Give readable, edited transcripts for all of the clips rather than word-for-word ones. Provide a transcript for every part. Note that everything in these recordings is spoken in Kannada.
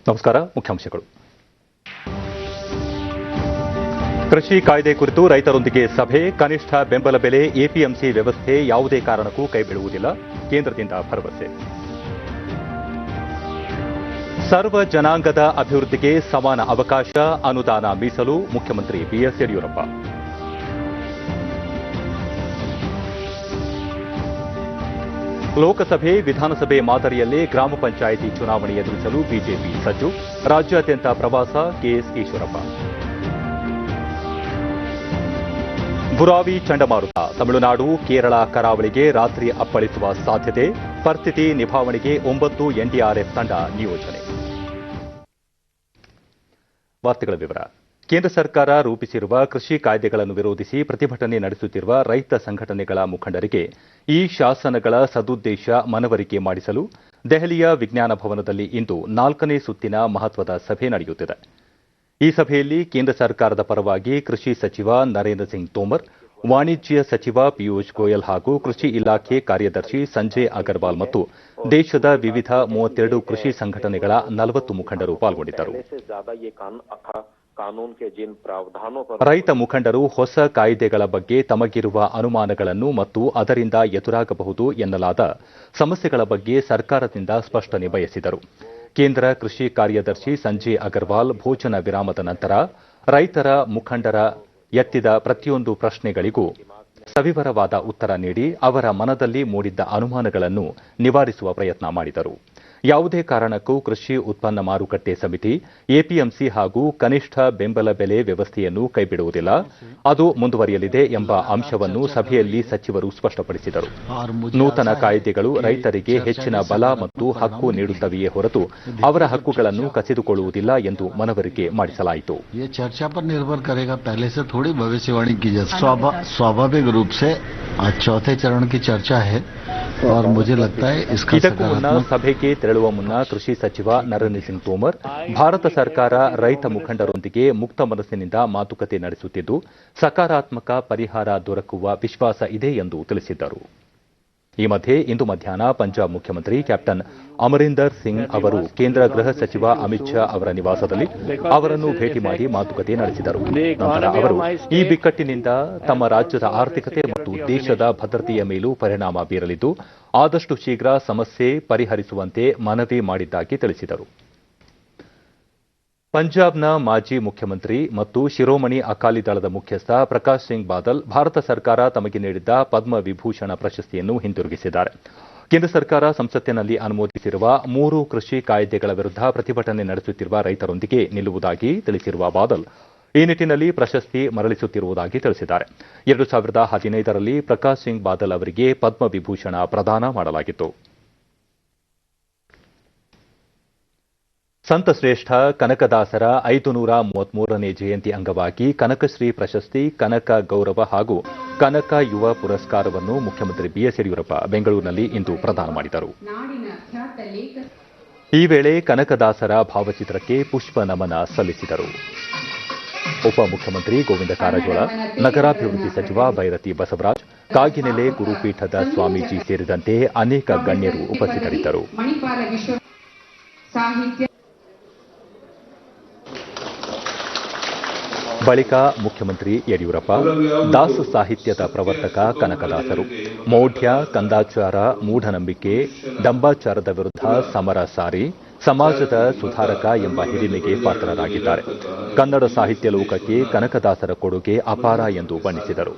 ನಮಸ್ಕಾರ. ಮುಖ್ಯಾಂಶಗಳು. ಕೃಷಿ ಕಾಯ್ದೆ ಕುರಿತು ರೈತರೊಂದಿಗೆ ಸಭೆ. ಕನಿಷ್ಠ ಬೆಂಬಲ ಬೆಲೆ ಎಪಿಎಂಸಿ ವ್ಯವಸ್ಥೆ ಯಾವುದೇ ಕಾರಣಕ್ಕೂ ಕೈಬಿಡುವುದಿಲ್ಲ. ಕೇಂದ್ರದಿಂದ ಭರವಸೆ. ಸರ್ವ ಜನಾಂಗದ ಅಭಿವೃದ್ಧಿಗೆ ಸಮಾನ ಅವಕಾಶ, ಅನುದಾನ ಮೀಸಲು. ಮುಖ್ಯಮಂತ್ರಿ ಬಿಎಸ್ ಯಡಿಯೂರಪ್ಪ. ಲೋಕಸಭೆ, ವಿಧಾನಸಭೆ ಮಾದರಿಯಲ್ಲೇ ಗ್ರಾಮ ಪಂಚಾಯಿತಿ ಚುನಾವಣೆ ಎದುರಿಸಲು ಬಿಜೆಪಿ ಸಜ್ಜು. ರಾಜ್ಯಾದ್ಯಂತ ಪ್ರವಾಸ. ಕೆಎಸ್ ಈಶ್ವರಪ್ಪ. ಬುರಾವಿ ಚಂಡಮಾರುತ ತಮಿಳುನಾಡು, ಕೇರಳ ಕರಾವಳಿಗೆ ರಾತ್ರಿ ಅಪ್ಪಳಿಸುವ ಸಾಧ್ಯತೆ. ಪರಿಸ್ಥಿತಿ ನಿಭಾವಣೆಗೆ 9 ಎನ್ಡಿಆರ್ಎಫ್ ತಂಡ ನಿಯೋಜನೆ. ವಾರ್ತೆಗಳ ವಿವರ. ಕೇಂದ್ರ ಸರ್ಕಾರ ರೂಪಿಸಿರುವ ಕೃಷಿ ಕಾಯ್ದೆಗಳನ್ನು ವಿರೋಧಿಸಿ ಪ್ರತಿಭಟನೆ ನಡೆಸುತ್ತಿರುವ ರೈತ ಸಂಘಟನೆಗಳ ಮುಖಂಡರಿಗೆ ಈ ಶಾಸನಗಳ ಸದುದ್ದೇಶ ಮನವರಿಕೆ ಮಾಡಿಸಲು ದೆಹಲಿಯ ವಿಜ್ಞಾನ ಭವನದಲ್ಲಿ ಇಂದು 4ನೇ ಸುತ್ತಿನ ಮಹತ್ವದ ಸಭೆ ನಡೆಯುತ್ತಿದೆ. ಈ ಸಭೆಯಲ್ಲಿ ಕೇಂದ್ರ ಸರ್ಕಾರದ ಪರವಾಗಿ ಕೃಷಿ ಸಚಿವ ನರೇಂದ್ರ ಸಿಂಗ್ ತೋಮರ್, ವಾಣಿಜ್ಯ ಸಚಿವ ಪಿಯೂಷ್ ಗೋಯಲ್ ಹಾಗೂ ಕೃಷಿ ಇಲಾಖೆ ಕಾರ್ಯದರ್ಶಿ ಸಂಜಯ್ ಅಗರ್ವಾಲ್ ಮತ್ತು ದೇಶದ ವಿವಿಧ 32 ಕೃಷಿ ಸಂಘಟನೆಗಳ 40 ಮುಖಂಡರು ಪಾಲ್ಗೊಂಡಿದ್ದರು. ರೈತ ಮುಖಂಡರು ಹೊಸ ಕಾಯ್ದೆಗಳ ಬಗ್ಗೆ ತಮಗಿರುವ ಅನುಮಾನಗಳನ್ನು ಮತ್ತು ಅದರಿಂದ ಎದುರಾಗಬಹುದು ಎನ್ನಲಾದ ಸಮಸ್ಯೆಗಳ ಬಗ್ಗೆ ಸರ್ಕಾರದಿಂದ ಸ್ಪಷ್ಟನೆ ಬಯಸಿದರು. ಕೇಂದ್ರ ಕೃಷಿ ಕಾರ್ಯದರ್ಶಿ ಸಂಜಯ್ ಅಗರ್ವಾಲ್ ಭೋಜನ ವಿರಾಮದ ನಂತರ ರೈತರ ಮುಖಂಡರ ಎತ್ತಿದ ಪ್ರತಿಯೊಂದು ಪ್ರಶ್ನೆಗಳಿಗೂ ಸವಿವರವಾದ ಉತ್ತರ ನೀಡಿ ಅವರ ಮನದಲ್ಲಿ ಮೂಡಿದ್ದ ಅನುಮಾನಗಳನ್ನು ನಿವಾರಿಸುವ ಪ್ರಯತ್ನ ಮಾಡಿದರು. ಯಾವುದೇ ಕಾರಣಕ್ಕೂ ಕೃಷಿ ಉತ್ಪನ್ನ ಮಾರುಕಟ್ಟೆ ಸಮಿತಿ, ಎಪಿಎಂಸಿ ಹಾಗೂ ಕನಿಷ್ಠ ಬೆಂಬಲ ಬೆಲೆ ವ್ಯವಸ್ಥೆಯನ್ನು ಕೈಬಿಡುವುದಿಲ್ಲ, ಅದು ಮುಂದುವರಿಯಲಿದೆ ಎಂಬ ಅಂಶವನ್ನು ಸಭೆಯಲ್ಲಿ ಸಚಿವರು ಸ್ಪಷ್ಟಪಡಿಸಿದರು. ನೂತನ ಕಾಯ್ದೆಗಳು ರೈತರಿಗೆ ಹೆಚ್ಚಿನ ಬಲ ಮತ್ತು ಹಕ್ಕು ನೀಡುತ್ತವೆಯೇ ಹೊರತು ಅವರ ಹಕ್ಕುಗಳನ್ನು ಕಸಿದುಕೊಳ್ಳುವುದಿಲ್ಲ ಎಂದು ಮನವರಿಕೆ ಮಾಡಿಸಲಾಯಿತು. ಇದಕ್ಕೂ ಮುನ್ನ ಸಭೆಗೆ ತೆರಳುವ ಮುನ್ನ ಕೃಷಿ ಸಚಿವ ನರೇಂದ್ರ ಸಿಂಗ್ ತೋಮರ್, ಭಾರತ ಸರ್ಕಾರ ರೈತ ಮುಖಂಡರೊಂದಿಗೆ ಮುಕ್ತ ಮನಸ್ಸಿನಿಂದ ಮಾತುಕತೆ ನಡೆಸುತ್ತಿದ್ದು ಸಕಾರಾತ್ಮಕ ಪರಿಹಾರ ದೊರಕುವ ವಿಶ್ವಾಸ ಇದೆ ಎಂದು ತಿಳಿಸಿದ್ದರು. ಈ ಮಧ್ಯೆ ಇಂದು ಮಧ್ಯಾಹ್ನ ಪಂಜಾಬ್ ಮುಖ್ಯಮಂತ್ರಿ ಕ್ಯಾಪ್ಟನ್ ಅಮರಿಂದರ್ ಸಿಂಗ್ ಅವರು ಕೇಂದ್ರ ಗೃಹ ಸಚಿವ ಅಮಿತ್ ಶಾ ಅವರ ನಿವಾಸದಲ್ಲಿ ಅವರನ್ನು ಭೇಟಿ ಮಾಡಿ ಮಾತುಕತೆ ನಡೆಸಿದರು. ನಂತರ ಅವರು ಈ ಬಿಕ್ಕಟ್ಟಿನಿಂದ ತಮ್ಮ ರಾಜ್ಯದ ಆರ್ಥಿಕತೆ ಮತ್ತು ದೇಶದ ಭದ್ರತೆಯ ಮೇಲೂ ಪರಿಣಾಮ ಬೀರಲಿದ್ದು ಆದಷ್ಟು ಶೀಘ್ರ ಸಮಸ್ಯೆ ಪರಿಹರಿಸುವಂತೆ ಮನವಿ ಮಾಡಿದ್ದಾಗಿ ತಿಳಿಸಿದರು. ಪಂಜಾಬ್ನ ಮಾಜಿ ಮುಖ್ಯಮಂತ್ರಿ ಮತ್ತು ಶಿರೋಮಣಿ ಅಕಾಲಿ ದಳದ ಮುಖ್ಯಸ್ಥ ಪ್ರಕಾಶ್ ಸಿಂಗ್ ಬಾದಲ್ ಭಾರತ ಸರ್ಕಾರ ತಮಗೆ ನೀಡಿದ್ದ ಪದ್ಮ ವಿಭೂಷಣ ಪ್ರಶಸ್ತಿಯನ್ನು ಹಿಂತಿರುಗಿಸಿದ್ದಾರೆ. ಕೇಂದ್ರ ಸರ್ಕಾರ ಸಂಸತ್ತಿನಲ್ಲಿ ಅನುಮೋದಿಸಿರುವ 3 ಕೃಷಿ ಕಾಯ್ದೆಗಳ ವಿರುದ್ಧ ಪ್ರತಿಭಟನೆ ನಡೆಸುತ್ತಿರುವ ರೈತರೊಂದಿಗೆ ನಿಲ್ಲುವುದಾಗಿ ತಿಳಿಸಿರುವ ಬಾದಲ್ ಈ ನಿಟ್ಟಿನಲ್ಲಿ ಪ್ರಶಸ್ತಿ ಮರಳಿಸುತ್ತಿರುವುದಾಗಿ ತಿಳಿಸಿದ್ದಾರೆ. 2015ರಲ್ಲಿ ಪ್ರಕಾಶ್ ಸಿಂಗ್ ಬಾದಲ್ ಅವರಿಗೆ ಪದ್ಮ ವಿಭೂಷಣ ಪ್ರದಾನ ಮಾಡಲಾಗಿತ್ತು. ಸಂತ ಶ್ರೇಷ್ಠ ಕನಕದಾಸರ 533ನೇ ಜಯಂತಿ ಅಂಗವಾಗಿ ಕನಕಶ್ರೀ ಪ್ರಶಸ್ತಿ, ಕನಕ ಗೌರವ ಹಾಗೂ ಕನಕ ಯುವ ಪುರಸ್ಕಾರವನ್ನು ಮುಖ್ಯಮಂತ್ರಿ ಬಿಎಸ್ ಯಡಿಯೂರಪ್ಪ ಬೆಂಗಳೂರಿನಲ್ಲಿ ಇಂದು ಪ್ರದಾನ ಮಾಡಿದರು. ಈ ವೇಳೆ ಕನಕದಾಸರ ಭಾವಚಿತ್ರಕ್ಕೆ ಪುಷ್ಪ ನಮನ ಸಲ್ಲಿಸಿದರು. ಉಪಮುಖ್ಯಮಂತ್ರಿ ಗೋವಿಂದ ಕಾರಜೋಳ, ನಗರಾಭಿವೃದ್ಧಿ ಸಚಿವ ಬೈರತಿ ಬಸವರಾಜ್, ಕಾಗಿನೆಲೆ ಗುರುಪೀಠದ ಸ್ವಾಮೀಜಿ ಸೇರಿದಂತೆ ಅನೇಕ ಗಣ್ಯರು ಉಪಸ್ಥಿತರಿದ್ದರು. ಬಳಿಕ ಮುಖ್ಯಮಂತ್ರಿ ಯಡಿಯೂರಪ್ಪ ದಾಸ ಸಾಹಿತ್ಯದ ಪ್ರವರ್ತಕ ಕನಕದಾಸರು, ಮೌಢ್ಯ, ಕಂದಾಚಾರ, ಮೂಢನಂಬಿಕೆ, ಡಂಬಾಚಾರದ ವಿರುದ್ಧ ಸಮರ ಸಾರಿ ಸಮಾಜದ ಸುಧಾರಕ ಎಂಬ ಹಿರಿಮೆಗೆ ಪಾತ್ರರಾಗಿದ್ದಾರೆ. ಕನ್ನಡ ಸಾಹಿತ್ಯ ಲೋಕಕ್ಕೆ ಕನಕದಾಸರ ಕೊಡುಗೆ ಅಪಾರ ಎಂದು ಬಣ್ಣಿಸಿದರು.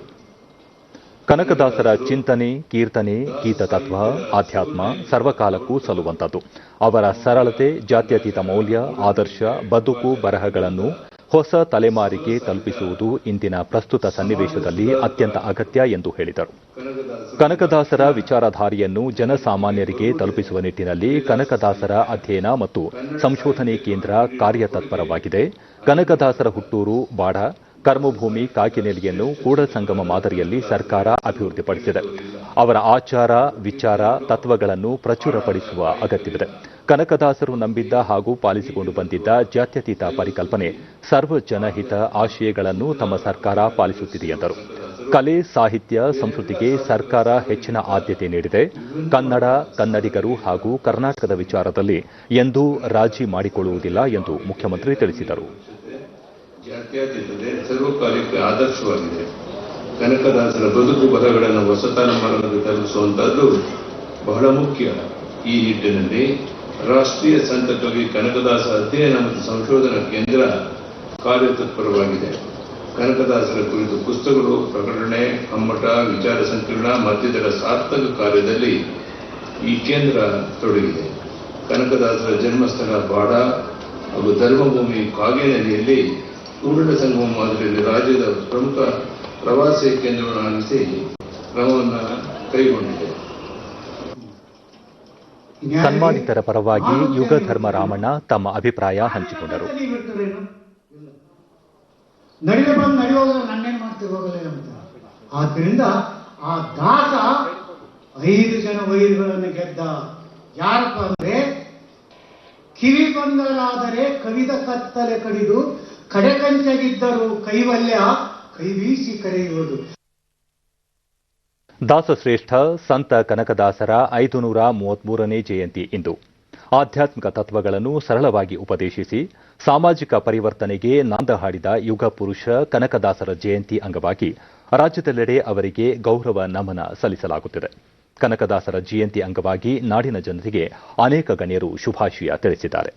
ಕನಕದಾಸರ ಚಿಂತನೆ, ಕೀರ್ತನೆ, ಗೀತತತ್ವ, ಆಧ್ಯಾತ್ಮ ಸರ್ವಕಾಲಕ್ಕೂ ಸಲ್ಲುವಂತದ್ದು. ಅವರ ಸರಳತೆ, ಜಾತ್ಯತೀತ ಮೌಲ್ಯ, ಆದರ್ಶ, ಬದುಕು ಬರಹಗಳನ್ನು ಹೊಸ ತಲೆಮಾರಿಗೆ ತಲುಪಿಸುವುದು ಇಂದಿನ ಪ್ರಸ್ತುತ ಸನ್ನಿವೇಶದಲ್ಲಿ ಅತ್ಯಂತ ಅಗತ್ಯ ಎಂದು ಹೇಳಿದರು. ಕನಕದಾಸರ ವಿಚಾರಧಾರೆಯನ್ನು ಜನಸಾಮಾನ್ಯರಿಗೆ ತಲುಪಿಸುವ ನಿಟ್ಟಿನಲ್ಲಿ ಕನಕದಾಸರ ಅಧ್ಯಯನ ಮತ್ತು ಸಂಶೋಧನೆ ಕೇಂದ್ರ ಕಾರ್ಯತತ್ಪರವಾಗಿದೆ. ಕನಕದಾಸರ ಹುಟ್ಟೂರು ಬಾಡ, ಕರ್ಮಭೂಮಿ ಕಾಗಿನೆಲೆಯನ್ನು ಕೂಡಸಂಗಮ ಮಾದರಿಯಲ್ಲಿ ಸರ್ಕಾರ ಅಭಿವೃದ್ಧಿಪಡಿಸಿದೆ. ಅವರ ಆಚಾರ, ವಿಚಾರ, ತತ್ವಗಳನ್ನು ಪ್ರಚುರಪಡಿಸುವ ಅಗತ್ಯವಿದೆ. ಕನಕದಾಸರು ನಂಬಿದ್ದ ಹಾಗೂ ಪಾಲಿಸಿಕೊಂಡು ಬಂದಿದ್ದ ಜಾತ್ಯತೀತ ಪರಿಕಲ್ಪನೆ, ಸರ್ವ ಜನಹಿತ ಆಶಯಗಳನ್ನು ತಮ್ಮ ಸರ್ಕಾರ ಪಾಲಿಸುತ್ತಿದೆ ಎಂದರು. ಕಲೆ, ಸಾಹಿತ್ಯ, ಸಂಸ್ಕೃತಿಗೆ ಸರ್ಕಾರ ಹೆಚ್ಚಿನ ಆದ್ಯತೆ ನೀಡಿದೆ. ಕನ್ನಡ, ಕನ್ನಡಿಗರು ಹಾಗೂ ಕರ್ನಾಟಕದ ವಿಚಾರದಲ್ಲಿ ಎಂದೂ ರಾಜಿ ಮಾಡಿಕೊಳ್ಳುವುದಿಲ್ಲ ಎಂದು ಮುಖ್ಯಮಂತ್ರಿ ತಿಳಿಸಿದರು. ಜಾತ್ಯತೀತತೆ ಸರ್ವಕಾಲಿಕ ಆದರ್ಶವಾಗಿದೆ. ಕನಕದಾಸರ ಬದುಕು ಬರಹಗಳನ್ನು ಹೊಸ ತಲೆಮಾರಿಗೆ ತಲುಪಿಸುವಂತಹದ್ದು ಬಹಳ ಮುಖ್ಯ. ಈ ನಿಟ್ಟಿನಲ್ಲಿ ರಾಷ್ಟ್ರೀಯ ಸಂತ ಕವಿ ಕನಕದಾಸ ಅಧ್ಯಯನ ಮತ್ತು ಸಂಶೋಧನಾ ಕೇಂದ್ರ ಕಾರ್ಯತತ್ಪರವಾಗಿದೆ. ಕನಕದಾಸರ ಕುರಿತು ಪುಸ್ತಕಗಳು, ಪ್ರಕಟಣೆ, ಕಮ್ಮಟ, ವಿಚಾರ ಸಂಕಿರಣ ಮತ್ತಿತರ ಸಾರ್ಥಕ ಕಾರ್ಯದಲ್ಲಿ ಈ ಕೇಂದ್ರ ತೊಡಗಿದೆ. ಕನಕದಾಸರ ಜನ್ಮಸ್ಥಳ ಬಾಡ ಹಾಗೂ ಧರ್ಮಭೂಮಿ ಕಾಗೇನದಿಯಲ್ಲಿ ಕೂಡಲ ಸಂಗಮ ಮಾದರಿಯಲ್ಲಿ ರಾಜ್ಯದ ಪ್ರಮುಖ ಪ್ರವಾಸಿ ಕೇಂದ್ರಗಳನ್ನಾಗಿಸಿ ಕ್ರಮವನ್ನು ಕೈಗೊಂಡಿದೆ. ಸನ್ಮಾನಿತರ ಪರವಾಗಿ ಯುಗಧರ್ಮ ರಾಮಣ್ಣ ತಮ್ಮ ಅಭಿಪ್ರಾಯ ಹಂಚಿಕೊಂಡರು. ನಡೆದೇ ಬಂದು ನಡೆಯೋದ್ರೆ ನನ್ನೇನು ಮಾಡ್ತೀವಿ ಹೋಗಲ್ಲ ಅಂತ. ಆದ್ದರಿಂದ ಆ ದಾಸ 5 ಜನ ವೈರಿಗಳನ್ನು ಗೆದ್ದ. ಯಾರಪ್ಪ ಅಂದ್ರೆ, ಕಿವಿ ಬಂದರಾದರೆ ಕವಿದ ಕತ್ತಲೆ ಕಡಿದು ಕಡೆ ಕಂಚಗಿದ್ದರು ಕೈವಲ್ಯ ಕೈ ಬೀಸಿ ಕರೆಯುವುದು. ದಾಸಶ್ರೇಷ್ಠ ಸಂತ ಕನಕದಾಸರ 533ನೇ ಜಯಂತಿ ಇಂದು. ಆಧ್ಯಾತ್ಮಿಕ ತತ್ವಗಳನ್ನು ಸರಳವಾಗಿ ಉಪದೇಶಿಸಿ ಸಾಮಾಜಿಕ ಪರಿವರ್ತನೆಗೆ ನಾಂದ ಹಾಡಿದ ಯುಗ ಪುರುಷ ಕನಕದಾಸರ ಜಯಂತಿ ಅಂಗವಾಗಿ ರಾಜ್ಯದೆಲ್ಲೆಡೆ ಅವರಿಗೆ ಗೌರವ ನಮನ ಸಲ್ಲಿಸಲಾಗುತ್ತಿದೆ. ಕನಕದಾಸರ ಜಯಂತಿ ಅಂಗವಾಗಿ ನಾಡಿನ ಜನತೆಗೆ ಅನೇಕ ಗಣ್ಯರು ಶುಭಾಶಯ ತಿಳಿಸಿದ್ದಾರೆ.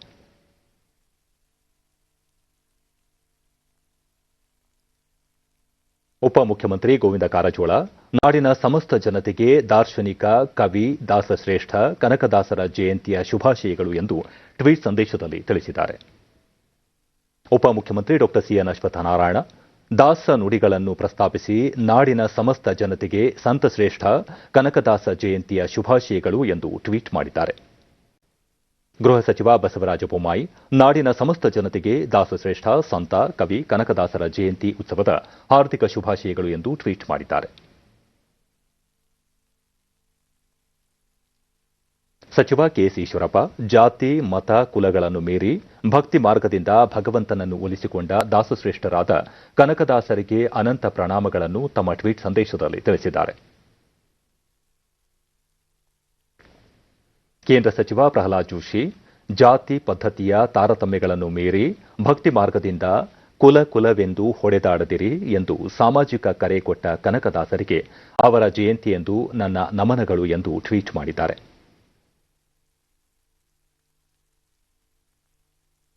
ಉಪಮುಖ್ಯಮಂತ್ರಿ ಗೋವಿಂದ ಕಾರಜೋಳ ನಾಡಿನ ಸಮಸ್ತ ಜನತೆಗೆ ದಾರ್ಶನಿಕ, ಕವಿ, ದಾಸಶ್ರೇಷ್ಠ ಕನಕದಾಸರ ಜಯಂತಿಯ ಶುಭಾಶಯಗಳು ಎಂದು ಟ್ವೀಟ್ ಸಂದೇಶದಲ್ಲಿ ತಿಳಿಸಿದ್ದಾರೆ. ಉಪಮುಖ್ಯಮಂತ್ರಿ ಡಾ ಸಿಎನ್ ಅಶ್ವತ್ಥನಾರಾಯಣ ದಾಸ ನುಡಿಗಳನ್ನು ಪ್ರಸ್ತಾಪಿಸಿ ನಾಡಿನ ಸಮಸ್ತ ಜನತೆಗೆ ಸಂತಶ್ರೇಷ್ಠ ಕನಕದಾಸ ಜಯಂತಿಯ ಶುಭಾಶಯಗಳು ಎಂದು ಟ್ವೀಟ್ ಮಾಡಿದ್ದಾರೆ. ಗೃಹ ಸಚಿವ ಬಸವರಾಜ ಬೊಮ್ಮಾಯಿ ನಾಡಿನ ಸಮಸ್ತ ಜನತೆಗೆ ದಾಸಶ್ರೇಷ್ಠ ಸಂತ, ಕವಿ ಕನಕದಾಸರ ಜಯಂತಿ ಉತ್ಸವದ ಹಾರ್ದಿಕ ಶುಭಾಶಯಗಳು ಎಂದು ಟ್ವೀಟ್ ಮಾಡಿದ್ದಾರೆ. ಸಚಿವ ಕೆಎಸ್ ಈಶ್ವರಪ್ಪ ಜಾತಿ, ಮತ, ಕುಲಗಳನ್ನು ಮೀರಿ ಭಕ್ತಿ ಮಾರ್ಗದಿಂದ ಭಗವಂತನನ್ನು ಒಲಿಸಿಕೊಂಡ ದಾಸಶ್ರೇಷ್ಠರಾದ ಕನಕದಾಸರಿಗೆ ಅನಂತ ಪ್ರಣಾಮಗಳನ್ನು ತಮ್ಮ ಟ್ವೀಟ್ ಸಂದೇಶದಲ್ಲಿ ತಿಳಿಸಿದ್ದಾರೆ. ಕೇಂದ್ರ ಸಚಿವ ಪ್ರಹ್ಲಾದ್ ಜೋಶಿ ಜಾತಿ ಪದ್ಧತಿಯ ತಾರತಮ್ಯಗಳನ್ನು ಮೀರಿ ಭಕ್ತಿ ಮಾರ್ಗದಿಂದ ಕುಲವೆಂದು ಹೊಡೆದಾಡದಿರಿ ಎಂದು ಸಾಮಾಜಿಕ ಕರೆ ಕೊಟ್ಟ ಕನಕದಾಸರಿಗೆ ಅವರ ಜಯಂತಿಯೆಂದು ನನ್ನ ನಮನಗಳು ಎಂದು ಟ್ವೀಟ್ ಮಾಡಿದ್ದಾರೆ.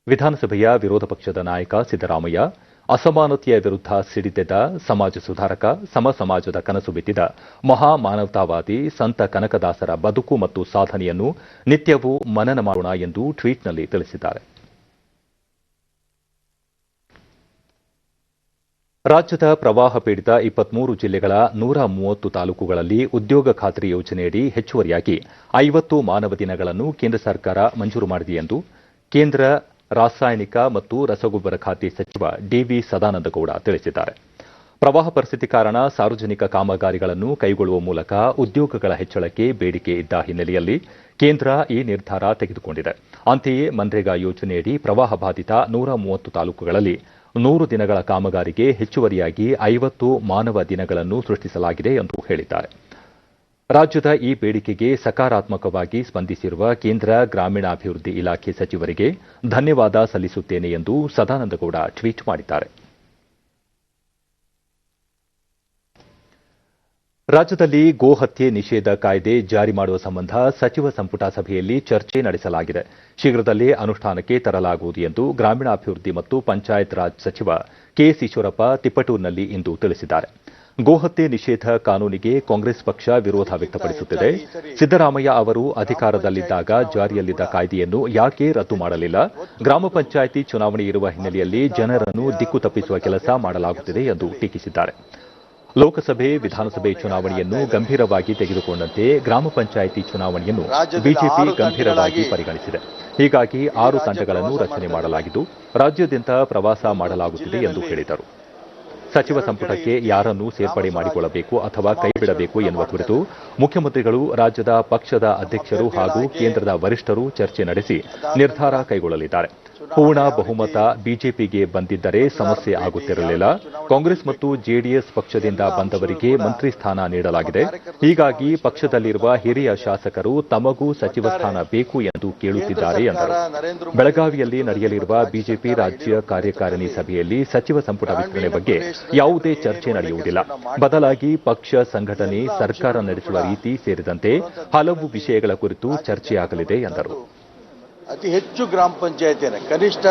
ವಿಧಾನಸಭೆಯ ವಿರೋಧ ಪಕ್ಷದ ನಾಯಕ ಸಿದ್ದರಾಮಯ್ಯ ಅಸಮಾನತೆಯ ವಿರುದ್ಧ ಸಿಡಿದೆದ್ದ ಸಮಾಜ ಸುಧಾರಕ, ಸಮಾಜದ ಕನಸು ಬಿತ್ತಿದ ಮಹಾ ಮಾನವತಾವಾದಿ ಸಂತ ಕನಕದಾಸರ ಬದುಕು ಮತ್ತು ಸಾಧನೆಯನ್ನು ನಿತ್ಯವೂ ಮನನ ಮಾಡೋಣ ಎಂದು ಟ್ವೀಟ್ನಲ್ಲಿ ತಿಳಿಸಿದ್ದಾರೆ. ರಾಜ್ಯದ ಪ್ರವಾಹ ಪೀಡಿತ 23 ಜಿಲ್ಲೆಗಳ 130 ತಾಲೂಕುಗಳಲ್ಲಿ ಉದ್ಯೋಗ ಖಾತ್ರಿ ಯೋಜನೆಯಡಿ ಹೆಚ್ಚುವರಿಯಾಗಿ 50 ಮಾನವ ದಿನಗಳನ್ನು ಕೇಂದ್ರ ಸರ್ಕಾರ ಮಂಜೂರು ಮಾಡಿದೆ ಎಂದು ಕೇಂದ್ರ ರಾಸಾಯನಿಕ ಮತ್ತು ರಸಗೊಬ್ಬರ ಖಾತೆ ಸಚಿವ ಡಿವಿ ಸದಾನಂದಗೌಡ ತಿಳಿಸಿದ್ದಾರೆ. ಪ್ರವಾಹ ಪರಿಸ್ಥಿತಿ ಕಾರಣ ಸಾರ್ವಜನಿಕ ಕಾಮಗಾರಿಗಳನ್ನು ಕೈಗೊಳ್ಳುವ ಮೂಲಕ ಉದ್ಯೋಗಗಳ ಹೆಚ್ಚಳಕ್ಕೆ ಬೇಡಿಕೆ ಇದ್ದ ಹಿನ್ನೆಲೆಯಲ್ಲಿ ಕೇಂದ್ರ ಈ ನಿರ್ಧಾರ ತೆಗೆದುಕೊಂಡಿದೆ. ಅಂತೆಯೇ ಮನ್ರೇಗಾ ಯೋಜನೆಯಡಿ ಪ್ರವಾಹ ಬಾಧಿತ 130 ತಾಲೂಕುಗಳಲ್ಲಿ 100 ದಿನಗಳ ಕಾಮಗಾರಿಗೆ ಹೆಚ್ಚುವರಿಯಾಗಿ 50 ಮಾನವ ದಿನಗಳನ್ನು ಸೃಷ್ಟಿಸಲಾಗಿದೆ ಎಂದು ಹೇಳಿದ್ದಾರೆ. ರಾಜ್ಯದ ಈ ಬೇಡಿಕೆಗೆ ಸಕಾರಾತ್ಮಕವಾಗಿ ಸ್ಪಂದಿಸಿರುವ ಕೇಂದ್ರ ಗ್ರಾಮೀಣಾಭಿವೃದ್ಧಿ ಇಲಾಖೆ ಸಚಿವರಿಗೆ ಧನ್ಯವಾದ ಸಲ್ಲಿಸುತ್ತೇನೆ ಎಂದು ಸದಾನಂದಗೌಡ ಟ್ವೀಟ್ ಮಾಡಿದ್ದಾರೆ. ರಾಜ್ಯದಲ್ಲಿ ಗೋಹತ್ಯೆ ನಿಷೇಧ ಕಾಯ್ದೆ ಜಾರಿ ಮಾಡುವ ಸಂಬಂಧ ಸಚಿವ ಸಂಪುಟ ಸಭೆಯಲ್ಲಿ ಚರ್ಚೆ ನಡೆಸಲಾಗಿದೆ. ಶೀಘ್ರದಲ್ಲೇ ಅನುಷ್ಠಾನಕ್ಕೆ ತರಲಾಗುವುದು ಎಂದು ಗ್ರಾಮೀಣಾಭಿವೃದ್ಧಿ ಮತ್ತು ಪಂಚಾಯತ್ ರಾಜ್ ಸಚಿವ ಕೆಎಸ್ ಈಶ್ವರಪ್ಪ ತಿಪಟೂರಿನಲ್ಲಿ ಇಂದು ತಿಳಿಸಿದ್ದಾರೆ. ಗೋಹತ್ಯೆ ನಿಷೇಧ ಕಾನೂನಿಗೆ ಕಾಂಗ್ರೆಸ್ ಪಕ್ಷ ವಿರೋಧ ವ್ಯಕ್ತಪಡಿಸುತ್ತಿದೆ. ಸಿದ್ದರಾಮಯ್ಯ ಅವರು ಅಧಿಕಾರದಲ್ಲಿದ್ದಾಗ ಜಾರಿಯಲ್ಲಿದ್ದ ಕಾಯ್ದೆಯನ್ನು ಯಾಕೆ ರದ್ದು ಮಾಡಲಿಲ್ಲ? ಗ್ರಾಮ ಪಂಚಾಯಿತಿ ಚುನಾವಣೆ ಇರುವ ಹಿನ್ನೆಲೆಯಲ್ಲಿ ಜನರನ್ನು ದಿಕ್ಕು ತಪ್ಪಿಸುವ ಕೆಲಸ ಮಾಡಲಾಗುತ್ತಿದೆ ಎಂದು ಟೀಕಿಸಿದ್ದಾರೆ. ಲೋಕಸಭೆ, ವಿಧಾನಸಭೆ ಚುನಾವಣೆಯನ್ನು ಗಂಭೀರವಾಗಿ ತೆಗೆದುಕೊಂಡಂತೆ ಗ್ರಾಮ ಪಂಚಾಯಿತಿ ಚುನಾವಣೆಯನ್ನು ಬಿಜೆಪಿ ಗಂಭೀರವಾಗಿ ಪರಿಗಣಿಸಿದೆ. ಹೀಗಾಗಿ 6 ತಂಡಗಳನ್ನು ರಚನೆ ಮಾಡಲಾಗಿದ್ದು ರಾಜ್ಯಾದ್ಯಂತ ಪ್ರವಾಸ ಮಾಡಲಾಗುತ್ತಿದೆ ಎಂದು ಹೇಳಿದರು. ಸಚಿವ ಸಂಪುಟಕ್ಕೆ ಯಾರನ್ನು ಸೇರ್ಪಡೆ ಮಾಡಿಕೊಳ್ಳಬೇಕು ಅಥವಾ ಕೈಬಿಡಬೇಕು ಎನ್ನುವ ಕುರಿತು ಮುಖ್ಯಮಂತ್ರಿಗಳು, ರಾಜ್ಯದ ಪಕ್ಷದ ಅಧ್ಯಕ್ಷರು ಹಾಗೂ ಕೇಂದ್ರದ ವರಿಷ್ಠರು ಚರ್ಚೆ ನಡೆಸಿ ನಿರ್ಧಾರ ಕೈಗೊಳ್ಳಲಿದ್ದಾರೆ. ಪೂರ್ಣ ಬಹುಮತ ಬಿಜೆಪಿಗೆ ಬಂದಿದ್ದರೆ ಸಮಸ್ಯೆ ಆಗುತ್ತಿರಲಿಲ್ಲ. ಕಾಂಗ್ರೆಸ್ ಮತ್ತು ಜೆಡಿಎಸ್ ಪಕ್ಷದಿಂದ ಬಂದವರಿಗೆ ಮಂತ್ರಿ ಸ್ಥಾನ ನೀಡಲಾಗಿದೆ. ಹೀಗಾಗಿ ಪಕ್ಷದಲ್ಲಿರುವ ಹಿರಿಯ ಶಾಸಕರು ತಮಗೂ ಸಚಿವ ಸ್ಥಾನ ಬೇಕು ಎಂದು ಕೇಳುತ್ತಿದ್ದಾರೆ ಎಂದರು. ಬೆಳಗಾವಿಯಲ್ಲಿ ನಡೆಯಲಿರುವ ಬಿಜೆಪಿ ರಾಜ್ಯ ಕಾರ್ಯಕಾರಿಣಿ ಸಭೆಯಲ್ಲಿ ಸಚಿವ ಸಂಪುಟ ವಿಸ್ತರಣೆ ಬಗ್ಗೆ ಯಾವುದೇ ಚರ್ಚೆ ನಡೆಯುವುದಿಲ್ಲ. ಬದಲಾಗಿ ಪಕ್ಷ ಸಂಘಟನೆ, ಸರ್ಕಾರ ನಡೆಸುವ ರೀತಿ ಸೇರಿದಂತೆ ಹಲವು ವಿಷಯಗಳ ಕುರಿತು ಚರ್ಚೆಯಾಗಲಿದೆ ಎಂದರು. ಅತಿ ಹೆಚ್ಚು ಗ್ರಾಮ ಪಂಚಾಯತಿಯನ್ನು ಕನಿಷ್ಠ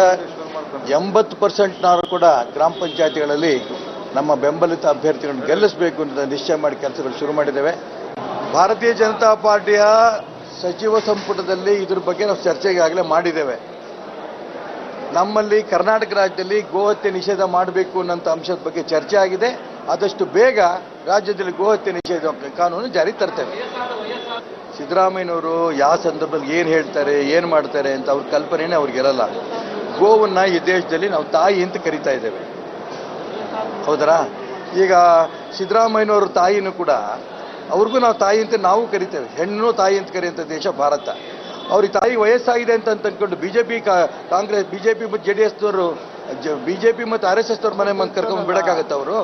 80% ಕೂಡ ಗ್ರಾಮ ಪಂಚಾಯತಿಗಳಲ್ಲಿ ನಮ್ಮ ಬೆಂಬಲಿತ ಅಭ್ಯರ್ಥಿಗಳನ್ನು ಗೆಲ್ಲಿಸಬೇಕು ಅಂತ ನಿಶ್ಚಯ ಮಾಡಿ ಕೆಲಸಗಳು ಶುರು ಮಾಡಿದ್ದೇವೆ. ಭಾರತೀಯ ಜನತಾ ಪಾರ್ಟಿಯ ಸಚಿವ ಸಂಪುಟದಲ್ಲಿ ಇದ್ರ ಬಗ್ಗೆ ನಾವು ಚರ್ಚೆಗಾಗಲೇ ಮಾಡಿದ್ದೇವೆ. ನಮ್ಮಲ್ಲಿ ಕರ್ನಾಟಕ ರಾಜ್ಯದಲ್ಲಿ ಗೋಹತ್ಯೆ ನಿಷೇಧ ಮಾಡಬೇಕು ಅನ್ನೋಂಥ ಅಂಶದ ಬಗ್ಗೆ ಚರ್ಚೆ ಆಗಿದೆ. ಆದಷ್ಟು ಬೇಗ ರಾಜ್ಯದಲ್ಲಿ ಗೋಹತ್ಯೆ ನಿಷೇಧ ಕಾನೂನು ಜಾರಿ ತರ್ತೇವೆ. ಸಿದ್ದರಾಮಯ್ಯನವರು ಯಾವ ಸಂದರ್ಭದಲ್ಲಿ ಏನು ಹೇಳ್ತಾರೆ, ಏನು ಮಾಡ್ತಾರೆ ಅಂತ ಅವ್ರ ಕಲ್ಪನೆನೇ ಅವ್ರಿಗಿರಲ್ಲ. ಗೋವನ್ನ ಈ ದೇಶದಲ್ಲಿ ನಾವು ತಾಯಿ ಅಂತ ಕರಿತಾ ಇದ್ದೇವೆ, ಹೌದರಾ? ಈಗ ಸಿದ್ದರಾಮಯ್ಯನವರು ತಾಯಿನೂ ಕೂಡ ಅವ್ರಿಗೂ ನಾವು ತಾಯಿ ಅಂತ ನಾವು ಕರಿತೇವೆ. ಹೆಣ್ಣು ತಾಯಿ ಅಂತ ಕರೆಯುವಂಥ ದೇಶ ಭಾರತ. ಅವ್ರಿಗೆ ತಾಯಿ ವಯಸ್ಸಾಗಿದೆ ಅಂತ ಅಂದ್ಕೊಂಡು ಬಿಜೆಪಿ, ಕಾಂಗ್ರೆಸ್, ಬಿಜೆಪಿ ಮತ್ತು JDSನವರು, ಬಿಜೆಪಿ ಮತ್ತು RSS ನವ್ರ ಮನೆ ಮಂದಿ ಕರ್ಕೊಂಡು ಬಿಡಕ್ಕಾಗತ್ತ ಅವರು?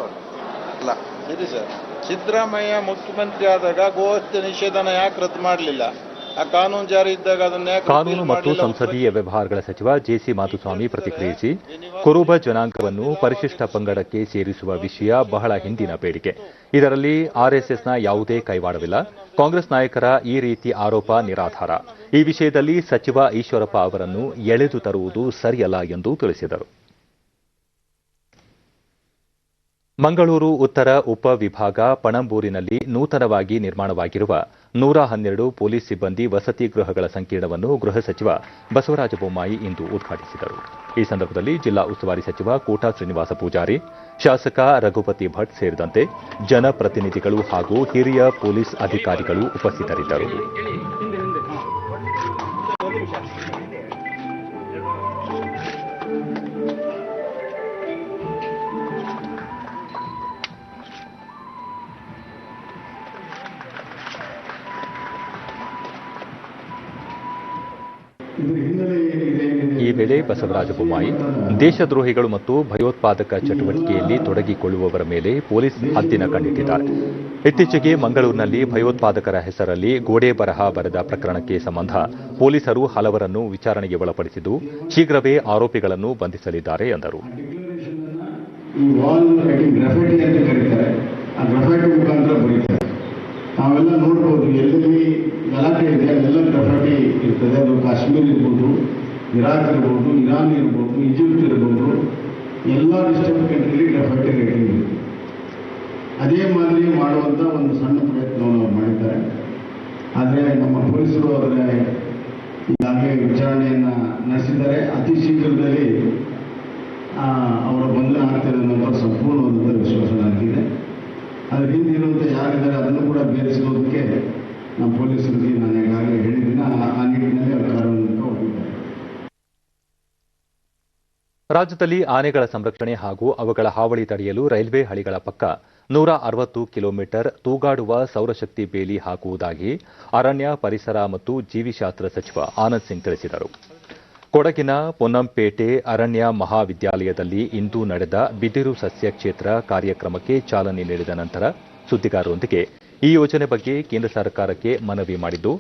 ಅಲ್ಲ. ಸರಿ ಸರ್, ಸಿದ್ದರಾಮಯ್ಯ ಮುಖ್ಯಮಂತ್ರಿ ಆದಾಗ ಗೋಹತ್ಯೆ ನಿಷೇಧನ ಯಾಕೆ ರದ್ದು ಮಾಡಲಿಲ್ಲ? ಆ ಕಾನೂನು ಜಾರಿ ಇದ್ದಾಗ ಅದನ್ನ ಕಾನೂನು ಮತ್ತು ಸಂಸದೀಯ ವ್ಯವಹಾರಗಳ ಸಚಿವ JC ಮಾಧುಸ್ವಾಮಿ ಪ್ರತಿಕ್ರಿಯಿಸಿ, ಕುರುಬ ಜನಾಂಗವನ್ನು ಪರಿಶಿಷ್ಟ ಪಂಗಡಕ್ಕೆ ಸೇರಿಸುವ ವಿಷಯ ಬಹಳ ಹಿಂದಿನ ಬೇಡಿಕೆ. ಇದರಲ್ಲಿ RSSನ ಯಾವುದೇ ಕೈವಾಡವಿಲ್ಲ. ಕಾಂಗ್ರೆಸ್ ನಾಯಕರ ಈ ರೀತಿ ಆರೋಪ ನಿರಾಧಾರ. ಈ ವಿಷಯದಲ್ಲಿ ಸಚಿವ ಈಶ್ವರಪ್ಪ ಅವರನ್ನು ಎಳೆದು ತರುವುದು ಸರಿಯಲ್ಲ ಎಂದು ತಿಳಿಸಿದರು. ಮಂಗಳೂರು ಉತ್ತರ ಉಪವಿಭಾಗ ಪಣಂಬೂರಿನಲ್ಲಿ ನೂತನವಾಗಿ ನಿರ್ಮಾಣವಾಗಿರುವ 112 ಪೊಲೀಸ್ ಸಿಬ್ಬಂದಿ ವಸತಿ ಗೃಹಗಳ ಸಂಕೀರ್ಣವನ್ನು ಗೃಹ ಸಚಿವ ಬಸವರಾಜ ಬೊಮ್ಮಾಯಿ ಇಂದು ಉದ್ಘಾಟಿಸಿದರು. ಈ ಸಂದರ್ಭದಲ್ಲಿ ಜಿಲ್ಲಾ ಉಸ್ತುವಾರಿ ಸಚಿವ ಕೋಟಾ ಶ್ರೀನಿವಾಸ ಪೂಜಾರಿ, ಶಾಸಕ ರಘುಪತಿ ಭಟ್ ಸೇರಿದಂತೆ ಜನಪ್ರತಿನಿಧಿಗಳು ಹಾಗೂ ಹಿರಿಯ ಪೊಲೀಸ್ ಅಧಿಕಾರಿಗಳು ಉಪಸ್ಥಿತರಿದ್ದರು. ಈ ವೇಳೆ ಬಸವರಾಜ ಬೊಮ್ಮಾಯಿ, ದೇಶದ್ರೋಹಿಗಳು ಮತ್ತು ಭಯೋತ್ಪಾದಕ ಚಟುವಟಿಕೆಯಲ್ಲಿ ತೊಡಗಿಕೊಳ್ಳುವವರ ಮೇಲೆ ಪೊಲೀಸ್ ಹದ್ದಿನ ಕಣ್ಣಿಟ್ಟಿದ್ದಾರೆ. ಇತ್ತೀಚೆಗೆ ಮಂಗಳೂರಿನಲ್ಲಿ ಭಯೋತ್ಪಾದಕರ ಹೆಸರಲ್ಲಿ ಗೋಡೆ ಬರಹ ಬರೆದ ಪ್ರಕರಣಕ್ಕೆ ಸಂಬಂಧ ಪೊಲೀಸರು ಹಲವರನ್ನು ವಿಚಾರಣೆಗೆ ಒಳಪಡಿಸಿದ್ದು, ಶೀಘ್ರವೇ ಆರೋಪಿಗಳನ್ನು ಬಂಧಿಸಲಿದ್ದಾರೆ ಎಂದರು. ನಾವೆಲ್ಲ ನೋಡ್ಬೋದು, ಎಲ್ಲಿ ಗಲಾಟೆ ಇದೆ ಅಲ್ಲೆಲ್ಲ ಗ್ರಫೈಟಿ ಇರ್ತದೆ. ಅದು ಕಾಶ್ಮೀರ್ ಇರ್ಬೋದು, ಇರಾಕ್ ಇರ್ಬೋದು, ಇರಾನ್ ಇರ್ಬೋದು, ಈಜಿಪ್ಟ್ ಇರ್ಬೋದು, ಎಲ್ಲ ಡಿಸ್ಟರ್ಬ್ ಕಂಟ್ರಿಲಿ ಗ್ರಫೈಟಿ ರೇಟಿಂಗ್ ಇದೆ. ಅದೇ ಮಾದರಿ ಮಾಡುವಂಥ ಒಂದು ಸಣ್ಣ ಪ್ರಯತ್ನವನ್ನು ಮಾಡಿದ್ದಾರೆ. ಆದರೆ ನಮ್ಮ ಪೊಲೀಸರು ಅದರ ಈಗಾಗಲೇ ವಿಚಾರಣೆಯನ್ನು ನಡೆಸಿದ್ದಾರೆ. ಅತಿ ಶೀಘ್ರದಲ್ಲಿ ಅವರ ಬಂಧನ ಆಗ್ತದೆ ಅನ್ನೋದು ಸಂಪೂರ್ಣವಾದಂಥ ವಿಶ್ವಾಸ ನನಗಿದೆ. ಅದರ ಹಿಂದೆ ಇರುವಂಥ ಯಾರಿದ್ದಾರೆ ಅದನ್ನು ಕೂಡ ಬೇರಿಸೋದಕ್ಕೆ ನಮ್ಮ ಪೊಲೀಸರಿಗೆ ನಾನು ಈಗಾಗಲೇ ಹೇಳಿದ್ದೀನಿ. ಆ ನಿಟ್ಟಿನಲ್ಲಿ ಅವರು ಕಾರ್ಯವನ್ನು ಹೋಗಿದ್ದಾರೆ. ರಾಜ್ಯದಲ್ಲಿ ಆನೆಗಳ ಸಂರಕ್ಷಣೆ ಹಾಗೂ ಅವುಗಳ ಹಾವಳಿ ತಡೆಯಲು ರೈಲ್ವೆ ಹಳಿಗಳ ಪಕ್ಕ 160 ಕಿಲೋಮೀಟರ್ ತೂಗಾಡುವ ಸೌರಶಕ್ತಿ ಬೇಲಿ ಹಾಕುವುದಾಗಿ ಅರಣ್ಯ, ಪರಿಸರ ಮತ್ತು ಜೀವಿಶಾಸ್ತ್ರ ಸಚಿವ ಆನಂದ್ ಸಿಂಗ್ ತಿಳಿಸಿದರು. ಕೊಡಗಿನ ಪೊನ್ನಂಪೇಟೆ ಅರಣ್ಯ ಮಹಾವಿದ್ಯಾಲಯದಲ್ಲಿ ಇಂದು ನಡೆದ ಬಿದಿರು ಸಸ್ಯ ಕ್ಷೇತ್ರ ಕಾರ್ಯಕ್ರಮಕ್ಕೆ ಚಾಲನೆ ನೀಡಿದ ನಂತರ ಸುದ್ದಿಗಾರರೊಂದಿಗೆ ಈ ಯೋಜನೆ ಬಗ್ಗೆ ಕೇಂದ್ರ ಸರ್ಕಾರಕ್ಕೆ ಮನವಿ ಮಾಡಿದ್ದು,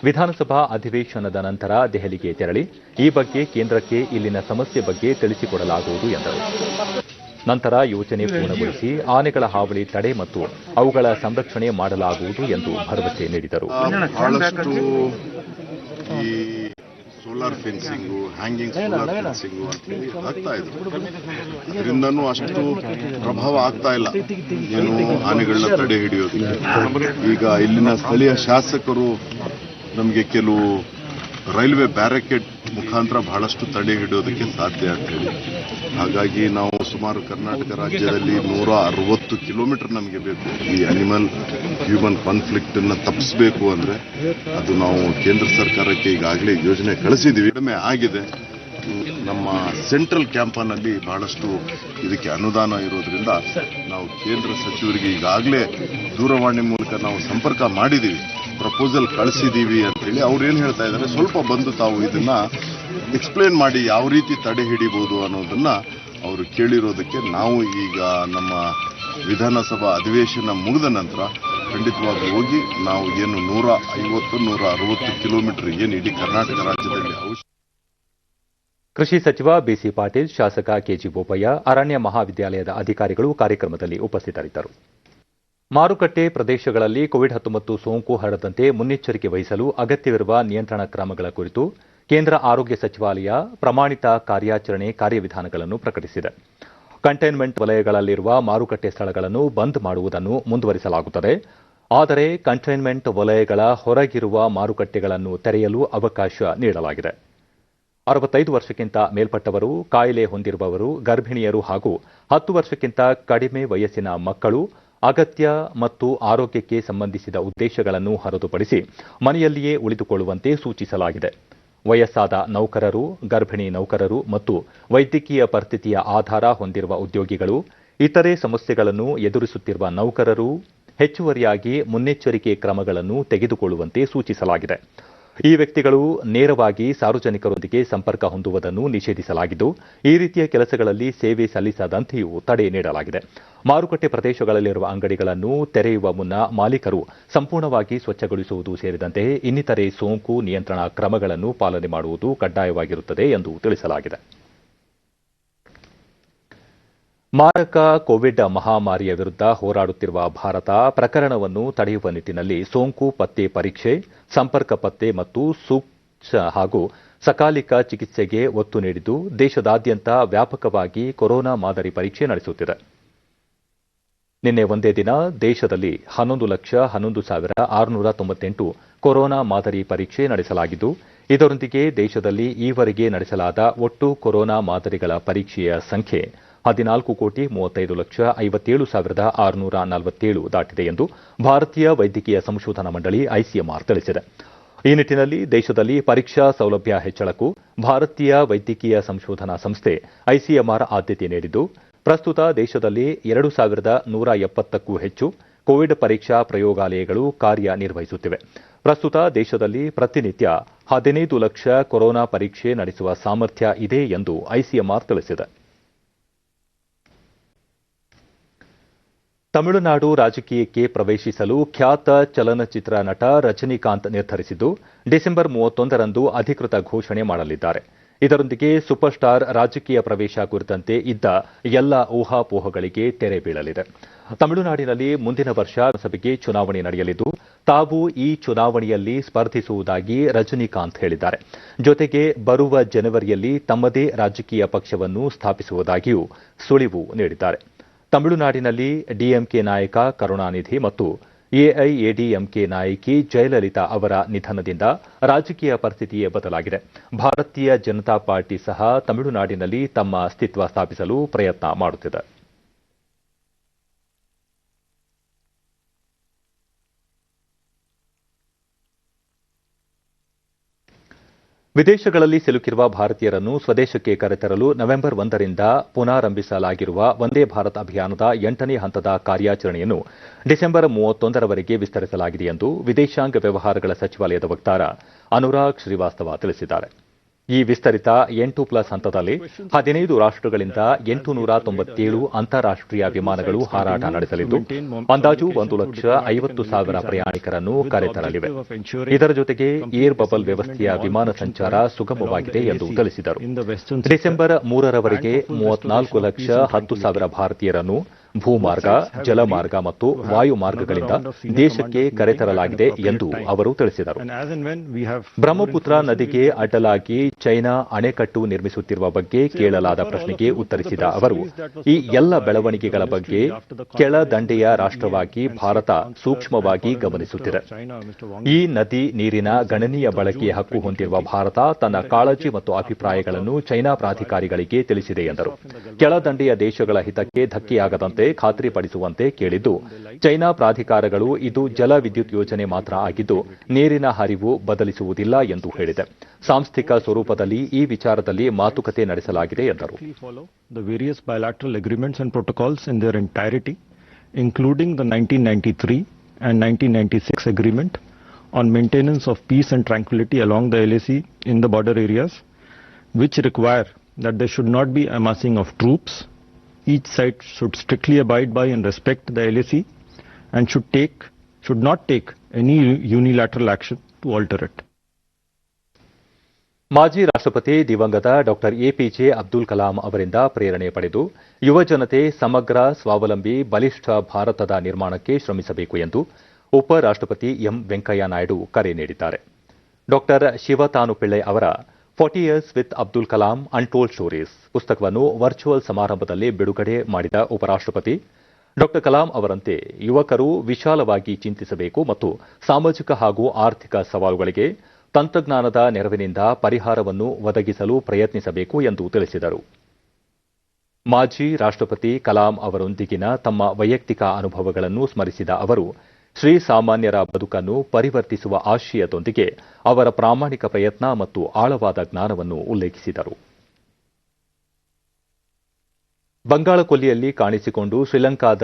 ವಿಧಾನಸಭಾ ಅಧಿವೇಶನದ ನಂತರ ದೆಹಲಿಗೆ ತೆರಳಿ ಈ ಬಗ್ಗೆ ಕೇಂದ್ರಕ್ಕೆ ಇಲ್ಲಿನ ಸಮಸ್ಯೆ ಬಗ್ಗೆ ತಿಳಿಸಿಕೊಡಲಾಗುವುದು ಎಂದರು. ನಂತರ ಯೋಜನೆ ಪೂರ್ಣಗೊಳಿಸಿ ಆನೆಗಳ ಹಾವಳಿ ತಡೆ ಮತ್ತು ಅವುಗಳ ಸಂರಕ್ಷಣೆ ಮಾಡಲಾಗುವುದು ಎಂದು ಭರವಸೆ ನೀಡಿದರು. Solar fencing, hanging solar fencing ಅಂತೇಳಿ ಆಗ್ತಾ ಇದ್ರು. ಅದರಿಂದನೂ ಅಷ್ಟು ಪ್ರಭಾವ ಆಗ್ತಾ ಇಲ್ಲ ಏನು ಆನೆಗಳನ್ನ ತಡೆ ಹಿಡಿಯೋದಕ್ಕೆ. ಈಗ ಇಲ್ಲಿನ ಸ್ಥಳೀಯ ಶಾಸಕರು ನಮಗೆ ಕೆಲವು ರೈಲ್ವೆ ಬ್ಯಾರಿಕೇಡ್ ಮುಖಾಂತರ ಬಹಳಷ್ಟು ತಡೆ ಹಿಡಿಯೋದಕ್ಕೆ ಸಾಧ್ಯ ಅಂತ ಹೇಳಿ, ಹಾಗಾಗಿ ನಾವು ಸುಮಾರು ಕರ್ನಾಟಕ ರಾಜ್ಯದಲ್ಲಿ 160 ಕಿಲೋಮೀಟರ್ ನಮಗೆ ಬೇಕು. ಈ ಅನಿಮಲ್ ಹ್ಯೂಮನ್ ಕಾನ್ಫ್ಲಿಕ್ಟ್ ಅನ್ನು ತಪ್ಪಿಸಬೇಕು ಅಂದ್ರೆ ಅದು ನಾವು ಕೇಂದ್ರ ಸರ್ಕಾರಕ್ಕೆ ಈಗಾಗಲೇ ಯೋಜನೆ ಕಳಿಸಿದ್ದೀವಿ. ಕಡಿಮೆ ಆಗಿದೆ. ನಮ್ಮ ಸೆಂಟ್ರಲ್ ಕ್ಯಾಂಪನಲ್ಲಿ ಬಹಳಷ್ಟು ಇದಕ್ಕೆ ಅನುದಾನ ಇರೋದ್ರಿಂದ ನಾವು ಕೇಂದ್ರ ಸಚಿವರಿಗೆ ಈಗಾಗಲೇ ದೂರವಾಣಿ ಮೂಲಕ ನಾವು ಸಂಪರ್ಕ ಮಾಡಿದ್ದೀವಿ, ಪ್ರಪೋಸಲ್ ಕಳಿಸಿದ್ದೀವಿ ಅಂತೇಳಿ. ಅವ್ರು ಏನು ಹೇಳ್ತಾ ಇದ್ದಾರೆ, ಸ್ವಲ್ಪ ಬಂದು ತಾವು ಇದನ್ನ ಎಕ್ಸ್ಪ್ಲೇನ್ ಮಾಡಿ ಯಾವ ರೀತಿ ತಡೆ ಹಿಡಿಬಹುದು ಅನ್ನೋದನ್ನ ಅವರು ಕೇಳಿರೋದಕ್ಕೆ ನಾವು ಈಗ ನಮ್ಮ ವಿಧಾನಸಭಾ ಅಧಿವೇಶನ ಮುಗಿದ ನಂತರ ಖಂಡಿತವಾಗಿ ಹೋಗಿ ನಾವು ಏನು 150-160 ಕಿಲೋಮೀಟರ್ ಏನು ಇಡೀ ಕರ್ನಾಟಕ ರಾಜ್ಯದಲ್ಲಿ ಕೃಷಿ ಸಚಿವ ಬಿಸಿ ಪಾಟೀಲ್, ಶಾಸಕ ಕೆಜಿ ಬೋಪಯ್ಯ, ಅರಣ್ಯ ಮಹಾವಿದ್ಯಾಲಯದ ಅಧಿಕಾರಿಗಳು ಕಾರ್ಯಕ್ರಮದಲ್ಲಿ ಉಪಸ್ಥಿತರಿದ್ದರು. ಮಾರುಕಟ್ಟೆ ಪ್ರದೇಶಗಳಲ್ಲಿ ಕೋವಿಡ್-19 ಸೋಂಕು ಹರಡದಂತೆ ಮುನ್ನೆಚ್ಚರಿಕೆ ವಹಿಸಲು ಅಗತ್ಯವಿರುವ ನಿಯಂತ್ರಣ ಕ್ರಮಗಳ ಕುರಿತು ಕೇಂದ್ರ ಆರೋಗ್ಯ ಸಚಿವಾಲಯ ಪ್ರಮಾಣಿತ ಕಾರ್ಯಾಚರಣೆ ಕಾರ್ಯವಿಧಾನಗಳನ್ನು ಪ್ರಕಟಿಸಿದೆ. ಕಂಟೈನ್ಮೆಂಟ್ ವಲಯಗಳಲ್ಲಿರುವ ಮಾರುಕಟ್ಟೆ ಸ್ಥಳಗಳನ್ನು ಬಂದ್ ಮಾಡುವುದನ್ನು ಮುಂದುವರಿಸಲಾಗುತ್ತದೆ. ಆದರೆ ಕಂಟೈನ್ಮೆಂಟ್ ವಲಯಗಳ ಹೊರಗಿರುವ ಮಾರುಕಟ್ಟೆಗಳನ್ನು ತೆರೆಯಲು ಅವಕಾಶ ನೀಡಲಾಗಿದೆ. 65 ವರ್ಷಕ್ಕಿಂತ ಮೇಲ್ಪಟ್ಟವರು, ಕಾಯಿಲೆ ಹೊಂದಿರುವವರು, ಗರ್ಭಿಣಿಯರು ಹಾಗೂ 10 ವರ್ಷಕ್ಕಿಂತ ಕಡಿಮೆ ವಯಸ್ಸಿನ ಮಕ್ಕಳು ಅಗತ್ಯ ಮತ್ತು ಆರೋಗ್ಯಕ್ಕೆ ಸಂಬಂಧಿಸಿದ ಉದ್ದೇಶಗಳನ್ನು ಹೊರತುಪಡಿಸಿ ಮನೆಯಲ್ಲಿಯೇ ಉಳಿದುಕೊಳ್ಳುವಂತೆ ಸೂಚಿಸಲಾಗಿದೆ. ವಯಸ್ಸಾದ ನೌಕರರು, ಗರ್ಭಿಣಿ ನೌಕರರು ಮತ್ತು ವೈದ್ಯಕೀಯ ಪರಿಸ್ಥಿತಿಯ ಆಧಾರ ಹೊಂದಿರುವ ಉದ್ಯೋಗಿಗಳು, ಇತರೆ ಸಮಸ್ಯೆಗಳನ್ನು ಎದುರಿಸುತ್ತಿರುವ ನೌಕರರು ಹೆಚ್ಚುವರಿಯಾಗಿ ಮುನ್ನೆಚ್ಚರಿಕೆ ಕ್ರಮಗಳನ್ನು ತೆಗೆದುಕೊಳ್ಳುವಂತೆ ಸೂಚಿಸಲಾಗಿದೆ. ಈ ವ್ಯಕ್ತಿಗಳು ನೇರವಾಗಿ ಸಾರ್ವಜನಿಕರೊಂದಿಗೆ ಸಂಪರ್ಕ ಹೊಂದುವುದನ್ನು ನಿಷೇಧಿಸಲಾಗಿದ್ದು, ಈ ರೀತಿಯ ಕೆಲಸಗಳಲ್ಲಿ ಸೇವೆ ಸಲ್ಲಿಸದಂತೆಯೂ ತಡೆ ನೀಡಲಾಗಿದೆ. ಮಾರುಕಟ್ಟೆ ಪ್ರದೇಶಗಳಲ್ಲಿರುವ ಅಂಗಡಿಗಳನ್ನು ತೆರೆಯುವ ಮುನ್ನ ಮಾಲೀಕರು ಸಂಪೂರ್ಣವಾಗಿ ಸ್ವಚ್ಛಗೊಳಿಸುವುದು ಸೇರಿದಂತೆ ಇನ್ನಿತರೆ ಸೋಂಕು ನಿಯಂತ್ರಣ ಕ್ರಮಗಳನ್ನು ಪಾಲನೆ ಮಾಡುವುದು ಕಡ್ಡಾಯವಾಗಿರುತ್ತದೆ ಎಂದು ತಿಳಿಸಲಾಗಿದೆ. ಮಾರಕ ಕೋವಿಡ್ ಮಹಾಮಾರಿಯ ವಿರುದ್ಧ ಹೋರಾಡುತ್ತಿರುವ ಭಾರತ ಪ್ರಕರಣವನ್ನು ತಡೆಯುವ ನಿಟ್ಟಿನಲ್ಲಿ ಸೋಂಕು ಪತ್ತೆ ಪರೀಕ್ಷೆ, ಸಂಪರ್ಕ ಪತ್ತೆ ಮತ್ತು ಸೂಕ್ಷ್ಮ ಹಾಗೂ ಸಕಾಲಿಕ ಚಿಕಿತ್ಸೆಗೆ ಒತ್ತು ನೀಡಿದ್ದು ದೇಶದಾದ್ಯಂತ ವ್ಯಾಪಕವಾಗಿ ಕೊರೋನಾ ಮಾದರಿ ಪರೀಕ್ಷೆ ನಡೆಸುತ್ತಿದೆ. ನಿನ್ನೆ ಒಂದೇ ದಿನ ದೇಶದಲ್ಲಿ 11,11,698 ಕೊರೋನಾ ಮಾದರಿ ಪರೀಕ್ಷೆ ನಡೆಸಲಾಗಿದ್ದು, ಇದರೊಂದಿಗೆ ದೇಶದಲ್ಲಿ ಈವರೆಗೆ ನಡೆಸಲಾದ ಒಟ್ಟು ಕೊರೋನಾ ಮಾದರಿಗಳ ಪರೀಕ್ಷೆಯ ಸಂಖ್ಯೆ 14,35,57,647 ದಾಟಿದೆ ಎಂದು ಭಾರತೀಯ ವೈದ್ಯಕೀಯ ಸಂಶೋಧನಾ ಮಂಡಳಿ ಐಸಿಎಂಆರ್ ತಿಳಿಸಿದೆ. ಈ ನಿಟ್ಟಿನಲ್ಲಿ ದೇಶದಲ್ಲಿ ಪರೀಕ್ಷಾ ಸೌಲಭ್ಯ ಹೆಚ್ಚಳಕ್ಕೂ ಭಾರತೀಯ ವೈದ್ಯಕೀಯ ಸಂಶೋಧನಾ ಸಂಸ್ಥೆ ಐಸಿಎಂಆರ್ ಆದ್ಯತೆ ನೀಡಿದ್ದು, ಪ್ರಸ್ತುತ ದೇಶದಲ್ಲಿ 2,170ಕ್ಕೂ ಹೆಚ್ಚು ಕೋವಿಡ್ ಪರೀಕ್ಷಾ ಪ್ರಯೋಗಾಲಯಗಳು ಕಾರ್ಯನಿರ್ವಹಿಸುತ್ತಿವೆ. ಪ್ರಸ್ತುತ ದೇಶದಲ್ಲಿ ಪ್ರತಿನಿತ್ಯ 15 ಲಕ್ಷ ಕೊರೋನಾ ಪರೀಕ್ಷೆ ನಡೆಸುವ ಸಾಮರ್ಥ್ಯ ಇದೆ ಎಂದು ಐಸಿಎಂಆರ್ ತಿಳಿಸಿದೆ. ತಮಿಳುನಾಡು ರಾಜಕೀಯಕ್ಕೆ ಪ್ರವೇಶಿಸಲು ಖ್ಯಾತ ಚಲನಚಿತ್ರ ನಟ ರಜನಿಕಾಂತ್ ನಿರ್ಧರಿಸಿದ್ದು, ಡಿಸೆಂಬರ್ 31ರಂದು ಅಧಿಕೃತ ಘೋಷಣೆ ಮಾಡಲಿದ್ದಾರೆ. ಇದರೊಂದಿಗೆ ಸೂಪರ್ ಸ್ಟಾರ್ ರಾಜಕೀಯ ಪ್ರವೇಶ ಕುರಿತಂತೆ ಇದ್ದ ಎಲ್ಲ ಊಹಾಪೋಹಗಳಿಗೆ ತೆರೆ ಬೀಳಲಿದೆ. ತಮಿಳುನಾಡಿನಲ್ಲಿ ಮುಂದಿನ ವರ್ಷ ವಿಧಾನಸಭೆಗೆ ಚುನಾವಣೆ ನಡೆಯಲಿದ್ದು, ತಾವು ಈ ಚುನಾವಣೆಯಲ್ಲಿ ಸ್ಪರ್ಧಿಸುವುದಾಗಿ ರಜನಿಕಾಂತ್ ಹೇಳಿದ್ದಾರೆ. ಜೊತೆಗೆ ಬರುವ ಜನವರಿಯಲ್ಲಿ ತಮ್ಮದೇ ರಾಜಕೀಯ ಪಕ್ಷವನ್ನು ಸ್ಥಾಪಿಸುವುದಾಗಿಯೂ ಸುಳಿವು ನೀಡಿದ್ದಾರೆ. ತಮಿಳುನಾಡಿನಲ್ಲಿ ಡಿಎಂಕೆ ನಾಯಕ ಕರುಣಾನಿಧಿ ಮತ್ತು ಎಐಎಡಿಎಂಕೆ ನಾಯಕಿ ಜಯಲಲಿತಾ ಅವರ ನಿಧನದಿಂದ ರಾಜಕೀಯ ಪರಿಸ್ಥಿತಿಯೇ ಬದಲಾಗಿದೆ. ಭಾರತೀಯ ಜನತಾ ಪಾರ್ಟಿ ಸಹ ತಮಿಳುನಾಡಿನಲ್ಲಿ ತಮ್ಮ ಅಸ್ತಿತ್ವ ಸ್ಥಾಪಿಸಲು ಪ್ರಯತ್ನ ಮಾಡುತ್ತಿದೆ. ವಿದೇಶಗಳಲ್ಲಿ ಸಿಲುಕಿರುವ ಭಾರತೀಯರನ್ನು ಸ್ವದೇಶಕ್ಕೆ ಕರೆತರಲು ನವೆಂಬರ್ 1ರಿಂದ ಪುನಾರಂಭಿಸಲಾಗಿರುವ ವಂದೇ ಭಾರತ್ ಅಭಿಯಾನದ 8ನೇ ಹಂತದ ಕಾರ್ಯಾಚರಣೆಯನ್ನು ಡಿಸೆಂಬರ್ 31ರವರೆಗೆ ವಿಸ್ತರಿಸಲಾಗಿದೆ ಎಂದು ವಿದೇಶಾಂಗ ವ್ಯವಹಾರಗಳ ಸಚಿವಾಲಯದ ವಕ್ತಾರ ಅನುರಾಗ್ ಶ್ರೀವಾಸ್ತವ ತಿಳಿಸಿದ್ದಾರೆ. ಈ ವಿಸ್ತರಿತ 8+ ಹಂತದಲ್ಲಿ 15 ರಾಷ್ಟ್ರಗಳಿಂದ 897 ಅಂತಾರಾಷ್ಟೀಯ ವಿಮಾನಗಳು ಹಾರಾಟ ನಡೆಸಲಿದ್ದು, ಅಂದಾಜು 1,50,000 ಪ್ರಯಾಣಿಕರನ್ನು ಕರೆತರಲಿವೆ. ಇದರ ಜೊತೆಗೆ ಏರ್ ಬಬಲ್ ವ್ಯವಸ್ಥೆಯ ವಿಮಾನ ಸಂಚಾರ ಸುಗಮವಾಗಿದೆ ಎಂದು ತಿಳಿಸಿದರು. ಡಿಸೆಂಬರ್ 3ರವರೆಗೆ 34,10,000 ಭಾರತೀಯರನ್ನು ಭೂಮಾರ್ಗ, ಜಲಮಾರ್ಗ ಮತ್ತು ವಾಯುಮಾರ್ಗಗಳಿಂದ ದೇಶಕ್ಕೆ ಕರೆತರಲಾಗಿದೆ ಎಂದು ಅವರು ತಿಳಿಸಿದರು. ಬ್ರಹ್ಮಪುತ್ರ ನದಿಗೆ ಅಡ್ಡಲಾಗಿ ಚೈನಾ ಅಣೆಕಟ್ಟು ನಿರ್ಮಿಸುತ್ತಿರುವ ಬಗ್ಗೆ ಕೇಳಲಾದ ಪ್ರಶ್ನೆಗೆ ಉತ್ತರಿಸಿದ ಅವರು, ಈ ಎಲ್ಲ ಬೆಳವಣಿಗೆಗಳ ಬಗ್ಗೆ ಕೆಳದಂಡೆಯ ರಾಷ್ಟ್ರವಾಗಿ ಭಾರತ ಸೂಕ್ಷ್ಮವಾಗಿ ಗಮನಿಸುತ್ತಿದೆ. ಈ ನದಿ ನೀರಿನ ಗಣನೀಯ ಬಳಕೆಯ ಹಕ್ಕು ಹೊಂದಿರುವ ಭಾರತ ತನ್ನ ಕಾಳಜಿ ಮತ್ತು ಅಭಿಪ್ರಾಯಗಳನ್ನು ಚೈನಾ ಪ್ರಾಧಿಕಾರಿಗಳಿಗೆ ತಿಳಿಸಿದೆ ಎಂದರು. ಕೆಳದಂಡೆಯ ದೇಶಗಳ ಹಿತಕ್ಕೆ ಧಕ್ಕೆಯಾಗದಂತೆ ಖಾತ್ರಿಪಡಿಸುವಂತೆ ಕೇಳಿದ್ದು, ಚೈನಾ ಪ್ರಾಧಿಕಾರಗಳು ಇದು ಜಲ ವಿದ್ಯುತ್ ಯೋಜನೆ ಮಾತ್ರ ಆಗಿದ್ದು ನೀರಿನ ಹರಿವು ಬದಲಿಸುವುದಿಲ್ಲ ಎಂದು ಹೇಳಿದೆ. ಸಾಂಸ್ಥಿಕ ಸ್ವರೂಪದಲ್ಲಿ ಈ ವಿಚಾರದಲ್ಲಿ ಮಾತುಕತೆ ನಡೆಸಲಾಗಿದೆ ಎಂದರು. The various bilateral agreements and protocols in their entirety, including the 1993 and 1996 agreement on maintenance of peace and tranquility along the LAC in the border areas, which require that there should not be amassing of troops. Each side should strictly abide by and respect the LAC and should not take any unilateral action to alter it. ಮಾಜಿ ರಾಷ್ಟ್ರಪತಿ ದಿವಂಗತ ಡಾಕ್ಟರ್ ಎಪಿಜೆ ಅಬ್ದುಲ್ ಕಲಾಂ ಅವರಿಂದ ಪ್ರೇರಣೆ ಪಡೆದು ಯುವಜನತೆ ಸಮಗ್ರ ಸ್ವಾವಲಂಬಿ ಬಲಿಷ್ಠ ಭಾರತದ ನಿರ್ಮಾಣಕ್ಕೆ ಶ್ರಮಿಸಬೇಕು ಎಂದು ಉಪರಾಷ್ಟ್ರಪತಿ ಎಂ ವೆಂಕಯ್ಯ ನಾಯ್ಡು ಕರೆ ನೀಡಿದ್ದಾರೆ. ಡಾಕ್ಟರ್ ಶಿವತಾನು ಪಿಳ್ಳೈ ಅವರ 40 Years with Abdul Kalam untold stories ಪುಸ್ತಕವನ್ನು ವರ್ಚುವಲ್ ಸಮಾರಂಭದಲ್ಲಿ ಬಿಡುಗಡೆ ಮಾಡಿದ ಉಪರಾಷ್ಟ್ರಪತಿ ಡಾಕ್ಟರ್ ಕಲಾಂ ಅವರಂತೆ ಯುವಕರು ವಿಶಾಲವಾಗಿ ಚಿಂತಿಸಬೇಕು ಮತ್ತು ಸಾಮಾಜಿಕ ಹಾಗೂ ಆರ್ಥಿಕ ಸವಾಲುಗಳಿಗೆ ತಂತ್ರಜ್ಞಾನದ ನೆರವಿನಿಂದ ಪರಿಹಾರವನ್ನು ಒದಗಿಸಲು ಪ್ರಯತ್ನಿಸಬೇಕು ಎಂದು ತಿಳಿಸಿದರು. ಮಾಜಿ ರಾಷ್ಟ್ರಪತಿ ಕಲಾಂ ಅವರೊಂದಿಗಿನ ತಮ್ಮ ವೈಯಕ್ತಿಕ ಅನುಭವಗಳನ್ನು ಸ್ಮರಿಸಿದ ಅವರು ಶ್ರೀಸಾಮಾನ್ಯರ ಬದುಕನ್ನು ಪರಿವರ್ತಿಸುವ ಆಶಯದೊಂದಿಗೆ ಅವರ ಪ್ರಾಮಾಣಿಕ ಪ್ರಯತ್ನ ಮತ್ತು ಆಳವಾದ ಜ್ಞಾನವನ್ನು ಉಲ್ಲೇಖಿಸಿದರು. ಬಂಗಾಳಕೊಲ್ಲಿಯಲ್ಲಿ ಕಾಣಿಸಿಕೊಂಡು ಶ್ರೀಲಂಕಾದ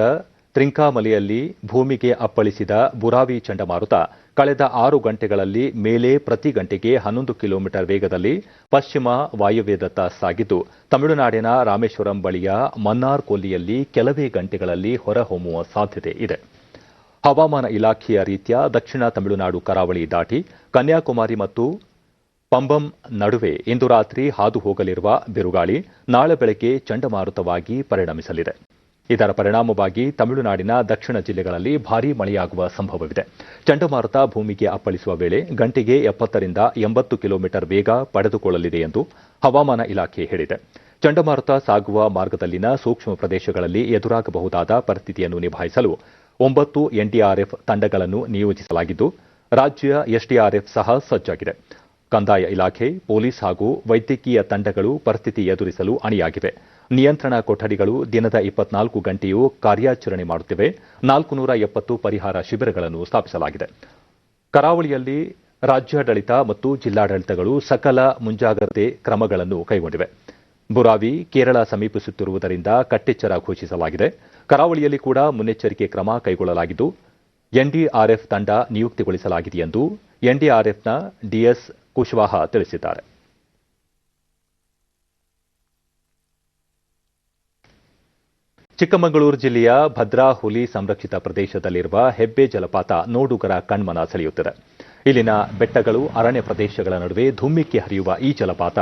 ತ್ರಿಂಕಾಮಲಿಯಲ್ಲಿ ಭೂಮಿಗೆ ಅಪ್ಪಳಿಸಿದ ಬುರಾವಿ ಚಂಡಮಾರುತ ಕಳೆದ 6 ಗಂಟೆಗಳಲ್ಲಿ ಮೇಲೆ ಪ್ರತಿ ಗಂಟೆಗೆ 11 ಕಿಲೋಮೀಟರ್ ವೇಗದಲ್ಲಿ ಪಶ್ಚಿಮ ವಾಯುವ್ಯದತ್ತ ಸಾಗಿದ್ದು ತಮಿಳುನಾಡಿನ ರಾಮೇಶ್ವರಂ ಬಳಿಯ ಮನ್ನಾರ್ ಕೊಲ್ಲಿಯಲ್ಲಿ ಕೆಲವೇ ಗಂಟೆಗಳಲ್ಲಿ ಹೊರಹೊಮ್ಮುವ ಸಾಧ್ಯತೆ ಇದೆ. ಹವಾಮಾನ ಇಲಾಖೆಯ ರೀತ್ಯ ದಕ್ಷಿಣ ತಮಿಳುನಾಡು ಕರಾವಳಿ ದಾಟಿ ಕನ್ಯಾಕುಮಾರಿ ಮತ್ತು ಪಂಬಂ ನಡುವೆ ಇಂದು ರಾತ್ರಿ ಹಾದು ಹೋಗಲಿರುವ ಬಿರುಗಾಳಿ ನಾಳೆ ಬೆಳಗ್ಗೆ ಚಂಡಮಾರುತವಾಗಿ ಪರಿಣಮಿಸಲಿದೆ. ಇದರ ಪರಿಣಾಮವಾಗಿ ತಮಿಳುನಾಡಿನ ದಕ್ಷಿಣ ಜಿಲ್ಲೆಗಳಲ್ಲಿ ಭಾರೀ ಮಳೆಯಾಗುವ ಸಂಭವವಿದೆ. ಚಂಡಮಾರುತ ಭೂಮಿಗೆ ಅಪ್ಪಳಿಸುವ ವೇಳೆ ಗಂಟೆಗೆ 70 ರಿಂದ 80 ಕಿಲೋಮೀಟರ್ ವೇಗ ಪಡೆದುಕೊಳ್ಳಲಿದೆ ಎಂದು ಹವಾಮಾನ ಇಲಾಖೆ ಹೇಳಿದೆ. ಚಂಡಮಾರುತ ಸಾಗುವ ಮಾರ್ಗದಲ್ಲಿನ ಸೂಕ್ಷ್ಮ ಪ್ರದೇಶಗಳಲ್ಲಿ ಎದುರಾಗಬಹುದಾದ ಪರಿಸ್ಥಿತಿಯನ್ನು ನಿಭಾಯಿಸಲು 9 ಎನ್ಡಿಆರ್ಎಫ್ ತಂಡಗಳನ್ನು ನಿಯೋಜಿಸಲಾಗಿದ್ದು ರಾಜ್ಯ ಎಸ್ಡಿಆರ್ಎಫ್ ಸಹ ಸಜ್ಜಾಗಿದೆ. ಕಂದಾಯ ಇಲಾಖೆ, ಪೊಲೀಸ್ ಹಾಗೂ ವೈದ್ಯಕೀಯ ತಂಡಗಳು ಪರಿಸ್ಥಿತಿ ಎದುರಿಸಲು ಅಣಿಯಾಗಿವೆ. ನಿಯಂತ್ರಣ ಕೊಠಡಿಗಳು ದಿನದ 24 ಗಂಟೆಯೂ ಕಾರ್ಯಾಚರಣೆ ಮಾಡುತ್ತಿವೆ. 470 ಪರಿಹಾರ ಶಿಬಿರಗಳನ್ನು ಸ್ಥಾಪಿಸಲಾಗಿದೆ. ಕರಾವಳಿಯಲ್ಲಿ ರಾಜ್ಯಾಡಳಿತ ಮತ್ತು ಜಿಲ್ಲಾಡಳಿತಗಳು ಸಕಲ ಮುಂಜಾಗ್ರತೆ ಕ್ರಮಗಳನ್ನು ಕೈಗೊಂಡಿವೆ. ಬುರಾವಿ ಕೇರಳ ಸಮೀಪಿಸುತ್ತಿರುವುದರಿಂದ ಕಟ್ಟೆಚ್ಚರ ಘೋಷಿಸಲಾಗಿದೆ. ಕರಾವಳಿಯಲ್ಲಿ ಕೂಡ ಮುನ್ನೆಚ್ಚರಿಕೆ ಕ್ರಮ ಕೈಗೊಳ್ಳಲಾಗಿದ್ದು ಎನ್ಡಿಆರ್ಎಫ್ ತಂಡ ನಿಯುಕ್ತಿಗೊಳಿಸಲಾಗಿದೆ ಎಂದು ಎನ್ಡಿಆರ್ಎಫ್ನ ಡಿಎಸ್ ಕುಶ್ವಾಹ ತಿಳಿಸಿದ್ದಾರೆ. ಚಿಕ್ಕಮಗಳೂರು ಜಿಲ್ಲೆಯ ಭದ್ರಾ ಹುಲಿ ಸಂರಕ್ಷಿತ ಪ್ರದೇಶದಲ್ಲಿರುವ ಹೆಬ್ಬೆ ಜಲಪಾತ ನೋಡುಗರ ಕಣ್ಮನ ಸೆಳೆಯುತ್ತಿದೆ. ಇಲ್ಲಿನ ಬೆಟ್ಟಗಳು, ಅರಣ್ಯ ಪ್ರದೇಶಗಳ ನಡುವೆ ಧುಮ್ಮಿಕ್ಕಿ ಹರಿಯುವ ಈ ಜಲಪಾತ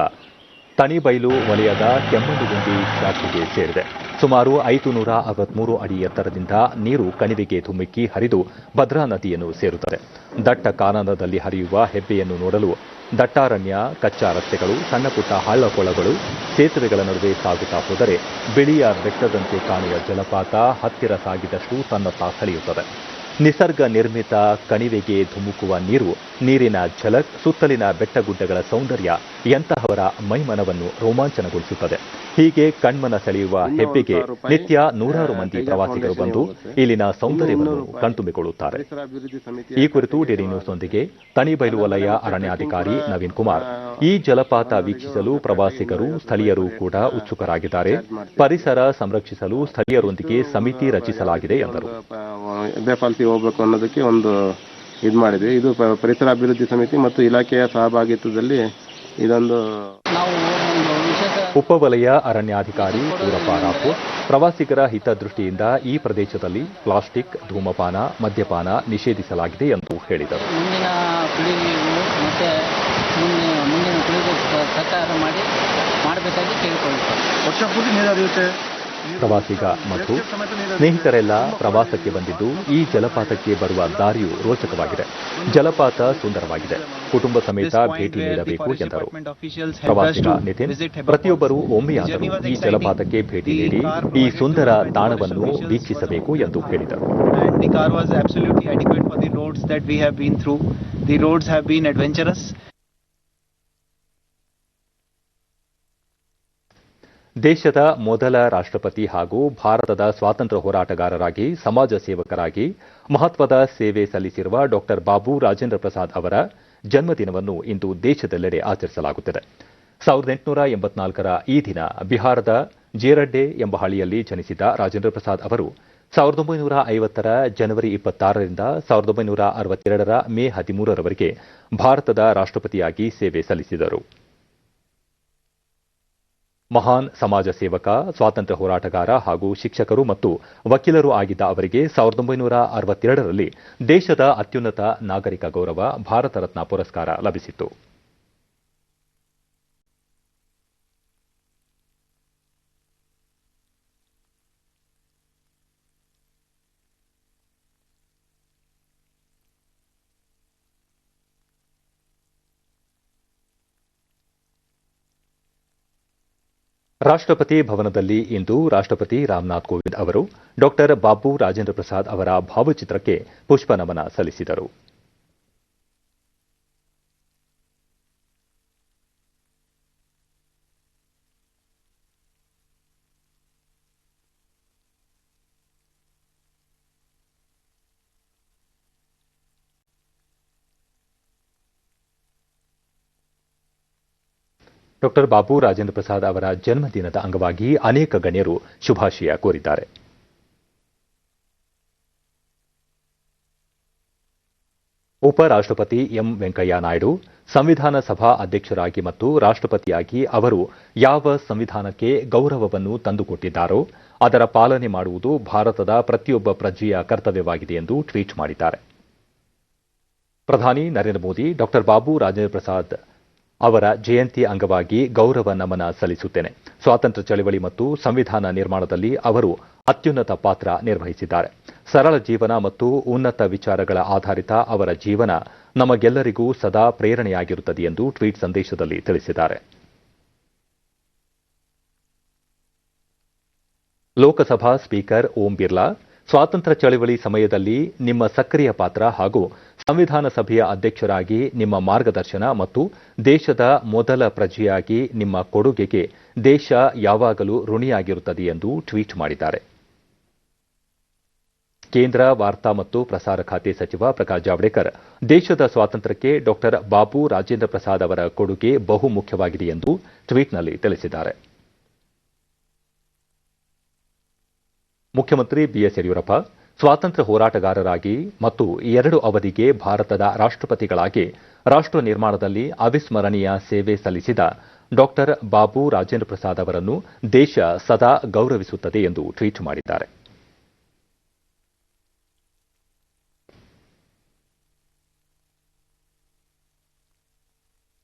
ತಣಿಬೈಲು ವಲಯದ ಕೆಮ್ಮಣ್ಣುಗುಂಡಿ ಶಾಖೆಗೆ ಸೇರಿದೆ. ಸುಮಾರು 563 ಅಡಿ ಎತ್ತರದಿಂದ ನೀರು ಕಣಿವೆಗೆ ಧುಮ್ಮಿಕ್ಕಿ ಹರಿದು ಭದ್ರಾ ನದಿಯನ್ನು ಸೇರುತ್ತದೆ. ದಟ್ಟ ಕಾನನದಲ್ಲಿ ಹರಿಯುವ ಹೆಬ್ಬೆಯನ್ನು ನೋಡಲು ದಟ್ಟಾರಣ್ಯ, ಕಚ್ಚಾ ರಸ್ತೆಗಳು, ಸಣ್ಣಪುಟ್ಟ ಹಳ್ಳಕೊಳ್ಳಗಳು, ಸೇತುವೆಗಳ ನಡುವೆ ಸಾಗುತ್ತಾ ಹೋದರೆ ಬಿಳಿಯ ಬೆಟ್ಟದಂತೆ ಕಾಣುವ ಜಲಪಾತ ಹತ್ತಿರ ಸಾಗಿದಷ್ಟು ತನ್ನತ್ತ ಸೆಳೆಯುತ್ತದೆ. ನಿಸರ್ಗ ನಿರ್ಮಿತ ಕಣಿವೆಗೆ ಧುಮುಕುವ ನೀರು, ನೀರಿನ ಝಲಕ್, ಸುತ್ತಲಿನ ಬೆಟ್ಟಗುಡ್ಡಗಳ ಸೌಂದರ್ಯ ಎಂತಹವರ ಮೈಮನವನ್ನು ರೋಮಾಂಚನಗೊಳಿಸುತ್ತದೆ. ಹೀಗೆ ಕಣ್ಮನ ಸೆಳೆಯುವ ಹೆಬ್ಬೆಗೆ ನಿತ್ಯ ನೂರಾರು ಮಂದಿ ಪ್ರವಾಸಿಗರು ಬಂದು ಇಲ್ಲಿನ ಸೌಂದರ್ಯವನ್ನು ಕಣ್ತುಂಬಿಕೊಳ್ಳುತ್ತಾರೆ. ಈ ಕುರಿತು ಡಿಡಿ ನ್ಯೂಸ್ನೊಂದಿಗೆ ತಣಿಬೈಲು ವಲಯ ಅರಣ್ಯಾಧಿಕಾರಿ ನವೀನ್ ಕುಮಾರ್, ಈ ಜಲಪಾತ ವೀಕ್ಷಿಸಲು ಪ್ರವಾಸಿಗರು, ಸ್ಥಳೀಯರು ಕೂಡ ಉತ್ಸುಕರಾಗಿದ್ದಾರೆ. ಪರಿಸರ ಸಂರಕ್ಷಿಸಲು ಸ್ಥಳೀಯರೊಂದಿಗೆ ಸಮಿತಿ ರಚಿಸಲಾಗಿದೆ ಎಂದರು. ಹೋಗ್ಬೇಕು ಅನ್ನೋದಕ್ಕೆ ಒಂದು ಇದು ಮಾಡಿದ್ವಿ. ಇದು ಪರಿಸರ ಅಭಿವೃದ್ಧಿ ಸಮಿತಿ ಮತ್ತು ಇಲಾಖೆಯ ಸಹಭಾಗಿತ್ವದಲ್ಲಿ ಇದೊಂದು ಉಪವಲಯ ಅರಣ್ಯಾಧಿಕಾರಿ ಪೂರಪ್ಪ ರಾಪೂರ್, ಪ್ರವಾಸಿಗರ ಹಿತದೃಷ್ಟಿಯಿಂದ ಈ ಪ್ರದೇಶದಲ್ಲಿ ಪ್ಲಾಸ್ಟಿಕ್, ಧೂಮಪಾನ, ಮದ್ಯಪಾನ ನಿಷೇಧಿಸಲಾಗಿದೆ ಎಂದು ಹೇಳಿದರು. ಮುಂದಿನ ಪೀಳಿಗೆ ಸಹಕಾರ ಮಾಡಬೇಕಾಗಿ ಕೇಳಿಕೊಳ್ಳುತ್ತಾರೆ. ವರ್ಷ ಪೂರ್ತಿ ನೀರು ಹರಿಯುತ್ತೆ. ಪ್ರವಾಸಿಗ ಮಧು, ಸ್ನೇಹಿತರೆಲ್ಲ ಪ್ರವಾಸಕ್ಕೆ ಬಂದಿದ್ದು ಈ ಜಲಪಾತಕ್ಕೆ ಬರುವ ದಾರಿಯು ರೋಚಕವಾಗಿದೆ. ಜಲಪಾತ ಸುಂದರವಾಗಿದೆ. ಕುಟುಂಬ ಸಮೇತ ಭೇಟಿ ನೀಡಬೇಕು ಎಂದರು. ಪ್ರವಾಸಿಗ ನಿತಿನ್, ಪ್ರತಿಯೊಬ್ಬರೂ ಒಮ್ಮೆಯಾದರೂ ಈ ಜಲಪಾತಕ್ಕೆ ಭೇಟಿ ನೀಡಿ ಈ ಸುಂದರ ತಾಣವನ್ನು ವೀಕ್ಷಿಸಬೇಕು ಎಂದು ಹೇಳಿದರು. ದೇಶದ ಮೊದಲ ರಾಷ್ಟ್ರಪತಿ ಹಾಗೂ ಭಾರತದ ಸ್ವಾತಂತ್ರ್ಯ ಹೋರಾಟಗಾರರಾಗಿ, ಸಮಾಜ ಸೇವಕರಾಗಿ ಮಹತ್ವದ ಸೇವೆ ಸಲ್ಲಿಸಿರುವ ಡಾಕ್ಟರ್ ಬಾಬು ರಾಜೇಂದ್ರ ಪ್ರಸಾದ್ ಅವರ ಜನ್ಮದಿನವನ್ನು ಇಂದು ದೇಶದೆಲ್ಲೆಡೆ ಆಚರಿಸಲಾಗುತ್ತಿದೆ. 1884ರ ಈ ದಿನ ಬಿಹಾರದ ಜೇರಡ್ಡೆ ಎಂಬ ಹಳ್ಳಿಯಲ್ಲಿ ಜನಿಸಿದ ರಾಜೇಂದ್ರ ಪ್ರಸಾದ್ ಅವರು 1950ರ ಜನವರಿ 26ರಿಂದ 1962ರ ಮೇ 13ರವರೆಗೆ ಭಾರತದ ರಾಷ್ಟ್ರಪತಿಯಾಗಿ ಸೇವೆ ಸಲ್ಲಿಸಿದರು. ಮಹಾನ್ ಸಮಾಜ ಸೇವಕ, ಸ್ವಾತಂತ್ರ್ಯ ಹೋರಾಟಗಾರ ಹಾಗೂ ಶಿಕ್ಷಕರು ಮತ್ತು ವಕೀಲರು ಆಗಿದ್ದ ಅವರಿಗೆ 1962ರಲ್ಲಿ ದೇಶದ ಅತ್ಯುನ್ನತ ನಾಗರಿಕ ಗೌರವ ಭಾರತ ರತ್ನ ಪುರಸ್ಕಾರ ಲಭಿಸಿತ್ತು. ರಾಷ್ಟ್ರಪತಿ ಭವನದಲ್ಲಿ ಇಂದು ರಾಷ್ಟ್ರಪತಿ ರಾಮನಾಥ್ ಕೋವಿಂದ್ ಅವರು ಡಾ ಬಾಬು ರಾಜೇಂದ್ರ ಪ್ರಸಾದ್ ಅವರ ಭಾವಚಿತ್ರಕ್ಕೆ ಪುಷ್ಪ ನಮನ ಸಲ್ಲಿಸಿದರು. ಡಾ ಬಾಬು ರಾಜೇಂದ್ರ ಪ್ರಸಾದ್ ಅವರ ಜನ್ಮದಿನದ ಅಂಗವಾಗಿ ಅನೇಕ ಗಣ್ಯರು ಶುಭಾಶಯ ಕೋರಿದ್ದಾರೆ. ಉಪರಾಷ್ಟ್ರಪತಿ ಎಂ ವೆಂಕಯ್ಯ ನಾಯ್ಡು ಸಂವಿಧಾನ ಸಭಾ ಅಧ್ಯಕ್ಷರಾಗಿ ಮತ್ತು ರಾಷ್ಟ್ರಪತಿಯಾಗಿ ಅವರು ಯಾವ ಸಂವಿಧಾನಕ್ಕೆ ಗೌರವವನ್ನು ತಂದುಕೊಟ್ಟಿದ್ದಾರೋ ಅದರ ಪಾಲನೆ ಮಾಡುವುದು ಭಾರತದ ಪ್ರತಿಯೊಬ್ಬ ಪ್ರಜೆಯ ಕರ್ತವ್ಯವಾಗಿದೆ ಎಂದು ಟ್ವೀಟ್ ಮಾಡಿದ್ದಾರೆ. ಪ್ರಧಾನಿ ನರೇಂದ್ರ ಮೋದಿ ಡಾ ಬಾಬು ರಾಜೇಂದ್ರ ಪ್ರಸಾದ್ ಅವರ ಜಯಂತಿ ಅಂಗವಾಗಿ ಗೌರವ ನಮನ ಸಲ್ಲಿಸುತ್ತೇನೆ. ಸ್ವಾತಂತ್ರ್ಯ ಚಳವಳಿ ಮತ್ತು ಸಂವಿಧಾನ ನಿರ್ಮಾಣದಲ್ಲಿ ಅವರು ಅತ್ಯುನ್ನತ ಪಾತ್ರ ನಿರ್ವಹಿಸಿದ್ದಾರೆ. ಸರಳ ಜೀವನ ಮತ್ತು ಉನ್ನತ ವಿಚಾರಗಳ ಆಧಾರಿತ ಅವರ ಜೀವನ ನಮಗೆಲ್ಲರಿಗೂ ಸದಾ ಪ್ರೇರಣೆಯಾಗಿರುತ್ತದೆ ಎಂದು ಟ್ವೀಟ್ ಸಂದೇಶದಲ್ಲಿ ತಿಳಿಸಿದ್ದಾರೆ. ಲೋಕಸಭಾ ಸ್ಪೀಕರ್ ಓಂ ಬಿರ್ಲಾ ಸ್ವಾತಂತ್ರ್ಯ ಚಳವಳಿ ಸಮಯದಲ್ಲಿ ನಿಮ್ಮ ಸಕ್ರಿಯ ಪಾತ್ರ ಹಾಗೂ ಸಂವಿಧಾನ ಸಭೆಯ ಅಧ್ಯಕ್ಷರಾಗಿ ನಿಮ್ಮ ಮಾರ್ಗದರ್ಶನ ಮತ್ತು ದೇಶದ ಮೊದಲ ಪ್ರಜೆಯಾಗಿ ನಿಮ್ಮ ಕೊಡುಗೆಗೆ ದೇಶ ಯಾವಾಗಲೂ ಋಣಿಯಾಗಿರುತ್ತದೆ ಎಂದು ಟ್ವೀಟ್ ಮಾಡಿದ್ದಾರೆ. ಕೇಂದ್ರ ವಾರ್ತಾ ಮತ್ತು ಪ್ರಸಾರ ಖಾತೆ ಸಚಿವ ಪ್ರಕಾಶ್ ಜಾವಡೇಕರ್ ದೇಶದ ಸ್ವಾತಂತ್ರ್ಯಕ್ಕೆ ಡಾ ಬಾಬು ರಾಜೇಂದ್ರ ಪ್ರಸಾದ್ ಅವರ ಕೊಡುಗೆ ಬಹುಮುಖ್ಯವಾಗಿದೆ ಎಂದು ಟ್ವೀಟ್ನಲ್ಲಿ ತಿಳಿಸಿದ್ದಾರೆ. ಮುಖ್ಯಮಂತ್ರಿ ಬಿಎಸ್ ಯಡಿಯೂರಪ್ಪ ಸ್ವಾತಂತ್ರ್ಯ ಹೋರಾಟಗಾರರಾಗಿ ಮತ್ತು 2 ಅವಧಿಗೆ ಭಾರತದ ರಾಷ್ಟ್ರಪತಿಗಳಾಗಿ ರಾಷ್ಟ್ರ ನಿರ್ಮಾಣದಲ್ಲಿ ಅವಿಸ್ಮರಣೀಯ ಸೇವೆ ಸಲ್ಲಿಸಿದ ಡಾ ಬಾಬು ರಾಜೇಂದ್ರ ಪ್ರಸಾದ್ ಅವರನ್ನು ದೇಶ ಸದಾ ಗೌರವಿಸುತ್ತದೆ ಎಂದು ಟ್ವೀಟ್ ಮಾಡಿದ್ದಾರೆ.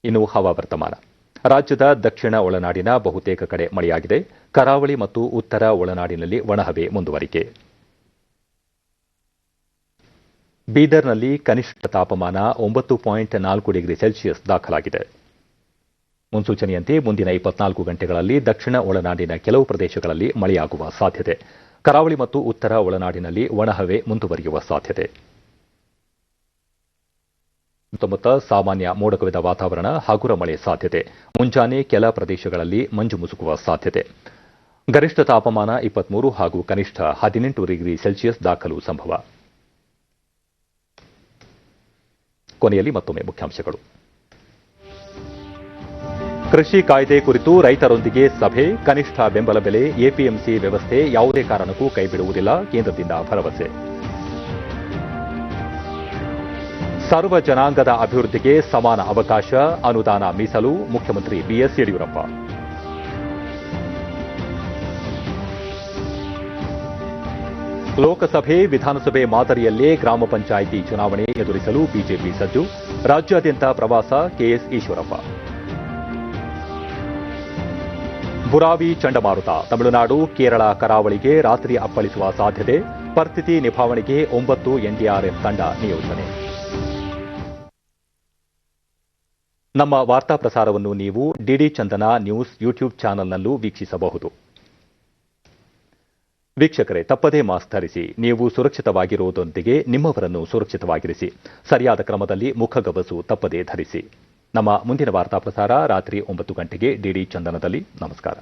ಇನ್ನು ಹವಾವರ್ತಮಾನ. ರಾಜ್ಯದ ದಕ್ಷಿಣ ಒಳನಾಡಿನ ಬಹುತೇಕ ಕಡೆ ಮಳೆಯಾಗಿದೆ. ಕರಾವಳಿ ಮತ್ತು ಉತ್ತರ ಒಳನಾಡಿನಲ್ಲಿ ಒಣಹವೆ ಮುಂದುವರಿಕೆ. ಬೀದರ್ನಲ್ಲಿ ಕನಿಷ್ಠ ತಾಪಮಾನ 9.4 ಡಿಗ್ರಿ ಸೆಲ್ಸಿಯಸ್ ದಾಖಲಾಗಿದೆ. ಮುನ್ಸೂಚನೆಯಂತೆ ಮುಂದಿನ 24 ಗಂಟೆಗಳಲ್ಲಿ ದಕ್ಷಿಣ ಒಳನಾಡಿನ ಕೆಲವು ಪ್ರದೇಶಗಳಲ್ಲಿ ಮಳೆಯಾಗುವ ಸಾಧ್ಯತೆ. ಕರಾವಳಿ ಮತ್ತು ಉತ್ತರ ಒಳನಾಡಿನಲ್ಲಿ ಒಣಹವೆ ಮುಂದುವರಿಯುವ ಸಾಧ್ಯತೆ. ಸುತ್ತಮುತ್ತ ಸಾಮಾನ್ಯ ಮೋಡ ಕವಿದ ವಾತಾವರಣ, ಹಗುರ ಮಳೆ ಸಾಧ್ಯತೆ. ಮುಂಜಾನೆ ಕೆಲ ಪ್ರದೇಶಗಳಲ್ಲಿ ಮಂಜು ಮುಸುಕುವ ಸಾಧ್ಯತೆ. ಗರಿಷ್ಠ ತಾಪಮಾನ 23 ಹಾಗೂ ಕನಿಷ್ಠ 18 ಡಿಗ್ರಿ ಸೆಲ್ಸಿಯಸ್ ದಾಖಲು ಸಂಭವ. ಕೊನೆಯಲ್ಲಿ ಮತ್ತೊಮ್ಮೆ ಮುಖ್ಯಾಂಶಗಳು. ಕೃಷಿ ಕಾಯ್ದೆ ಕುರಿತು ರೈತರೊಂದಿಗೆ ಸಭೆ, ಕನಿಷ್ಠ ಬೆಂಬಲ ಬೆಲೆ, ಎಪಿಎಂಸಿ ವ್ಯವಸ್ಥೆ ಯಾವುದೇ ಕಾರಣಕ್ಕೂ ಕೈಬಿಡುವುದಿಲ್ಲ, ಕೇಂದ್ರದಿಂದ ಭರವಸೆ. ಸರ್ವ ಜನಾಂಗದ ಅಭಿವೃದ್ಧಿಗೆ ಸಮಾನ ಅವಕಾಶ, ಅನುದಾನ ಮೀಸಲು, ಮುಖ್ಯಮಂತ್ರಿ ಬಿಎಸ್ ಯಡಿಯೂರಪ್ಪ. ಲೋಕಸಭೆ, ವಿಧಾನಸಭೆ ಮಾದರಿಯಲ್ಲೇ ಗ್ರಾಮ ಪಂಚಾಯಿತಿ ಚುನಾವಣೆ ಎದುರಿಸಲು ಬಿಜೆಪಿ ಸಜ್ಜು, ರಾಜ್ಯಾದ್ಯಂತ ಪ್ರವಾಸ ಕೆಎಸ್ ಈಶ್ವರಪ್ಪ. ಬುರಾವಿ ಚಂಡಮಾರುತ, ತಮಿಳುನಾಡು, ಕೇರಳ ಕರಾವಳಿಗೆ ರಾತ್ರಿ ಅಪ್ಪಳಿಸುವ ಸಾಧ್ಯತೆ, ಪರಿಸ್ಥಿತಿ ನಿಭಾವಣೆಗೆ 9 ಎನ್ಡಿಆರ್ಎಫ್ ತಂಡ ನಿಯೋಜನೆ. ನಮ್ಮ ವಾರ್ತಾ ಪ್ರಸಾರವನ್ನು ನೀವು ಡಿಡಿ ಚಂದನ ನ್ಯೂಸ್ ಯೂಟ್ಯೂಬ್ ಚಾನೆಲ್ನಲ್ಲೂ ವೀಕ್ಷಿಸಬಹುದು. ವೀಕ್ಷಕರೇ, ತಪ್ಪದೇ ಮಾಸ್ಕ್ ಧರಿಸಿ. ನೀವು ಸುರಕ್ಷಿತವಾಗಿರುವುದರೊಂದಿಗೆ ನಿಮ್ಮವರನ್ನು ಸುರಕ್ಷಿತವಾಗಿರಿಸಿ. ಸರಿಯಾದ ಕ್ರಮದಲ್ಲಿ ಮುಖಗವಸು ತಪ್ಪದೇ ಧರಿಸಿ. ನಮ್ಮ ಮುಂದಿನ ವಾರ್ತಾ ಪ್ರಸಾರ ರಾತ್ರಿ 9 ಗಂಟೆಗೆ ಡಿಡಿ ಚಂದನದಲ್ಲಿ. ನಮಸ್ಕಾರ.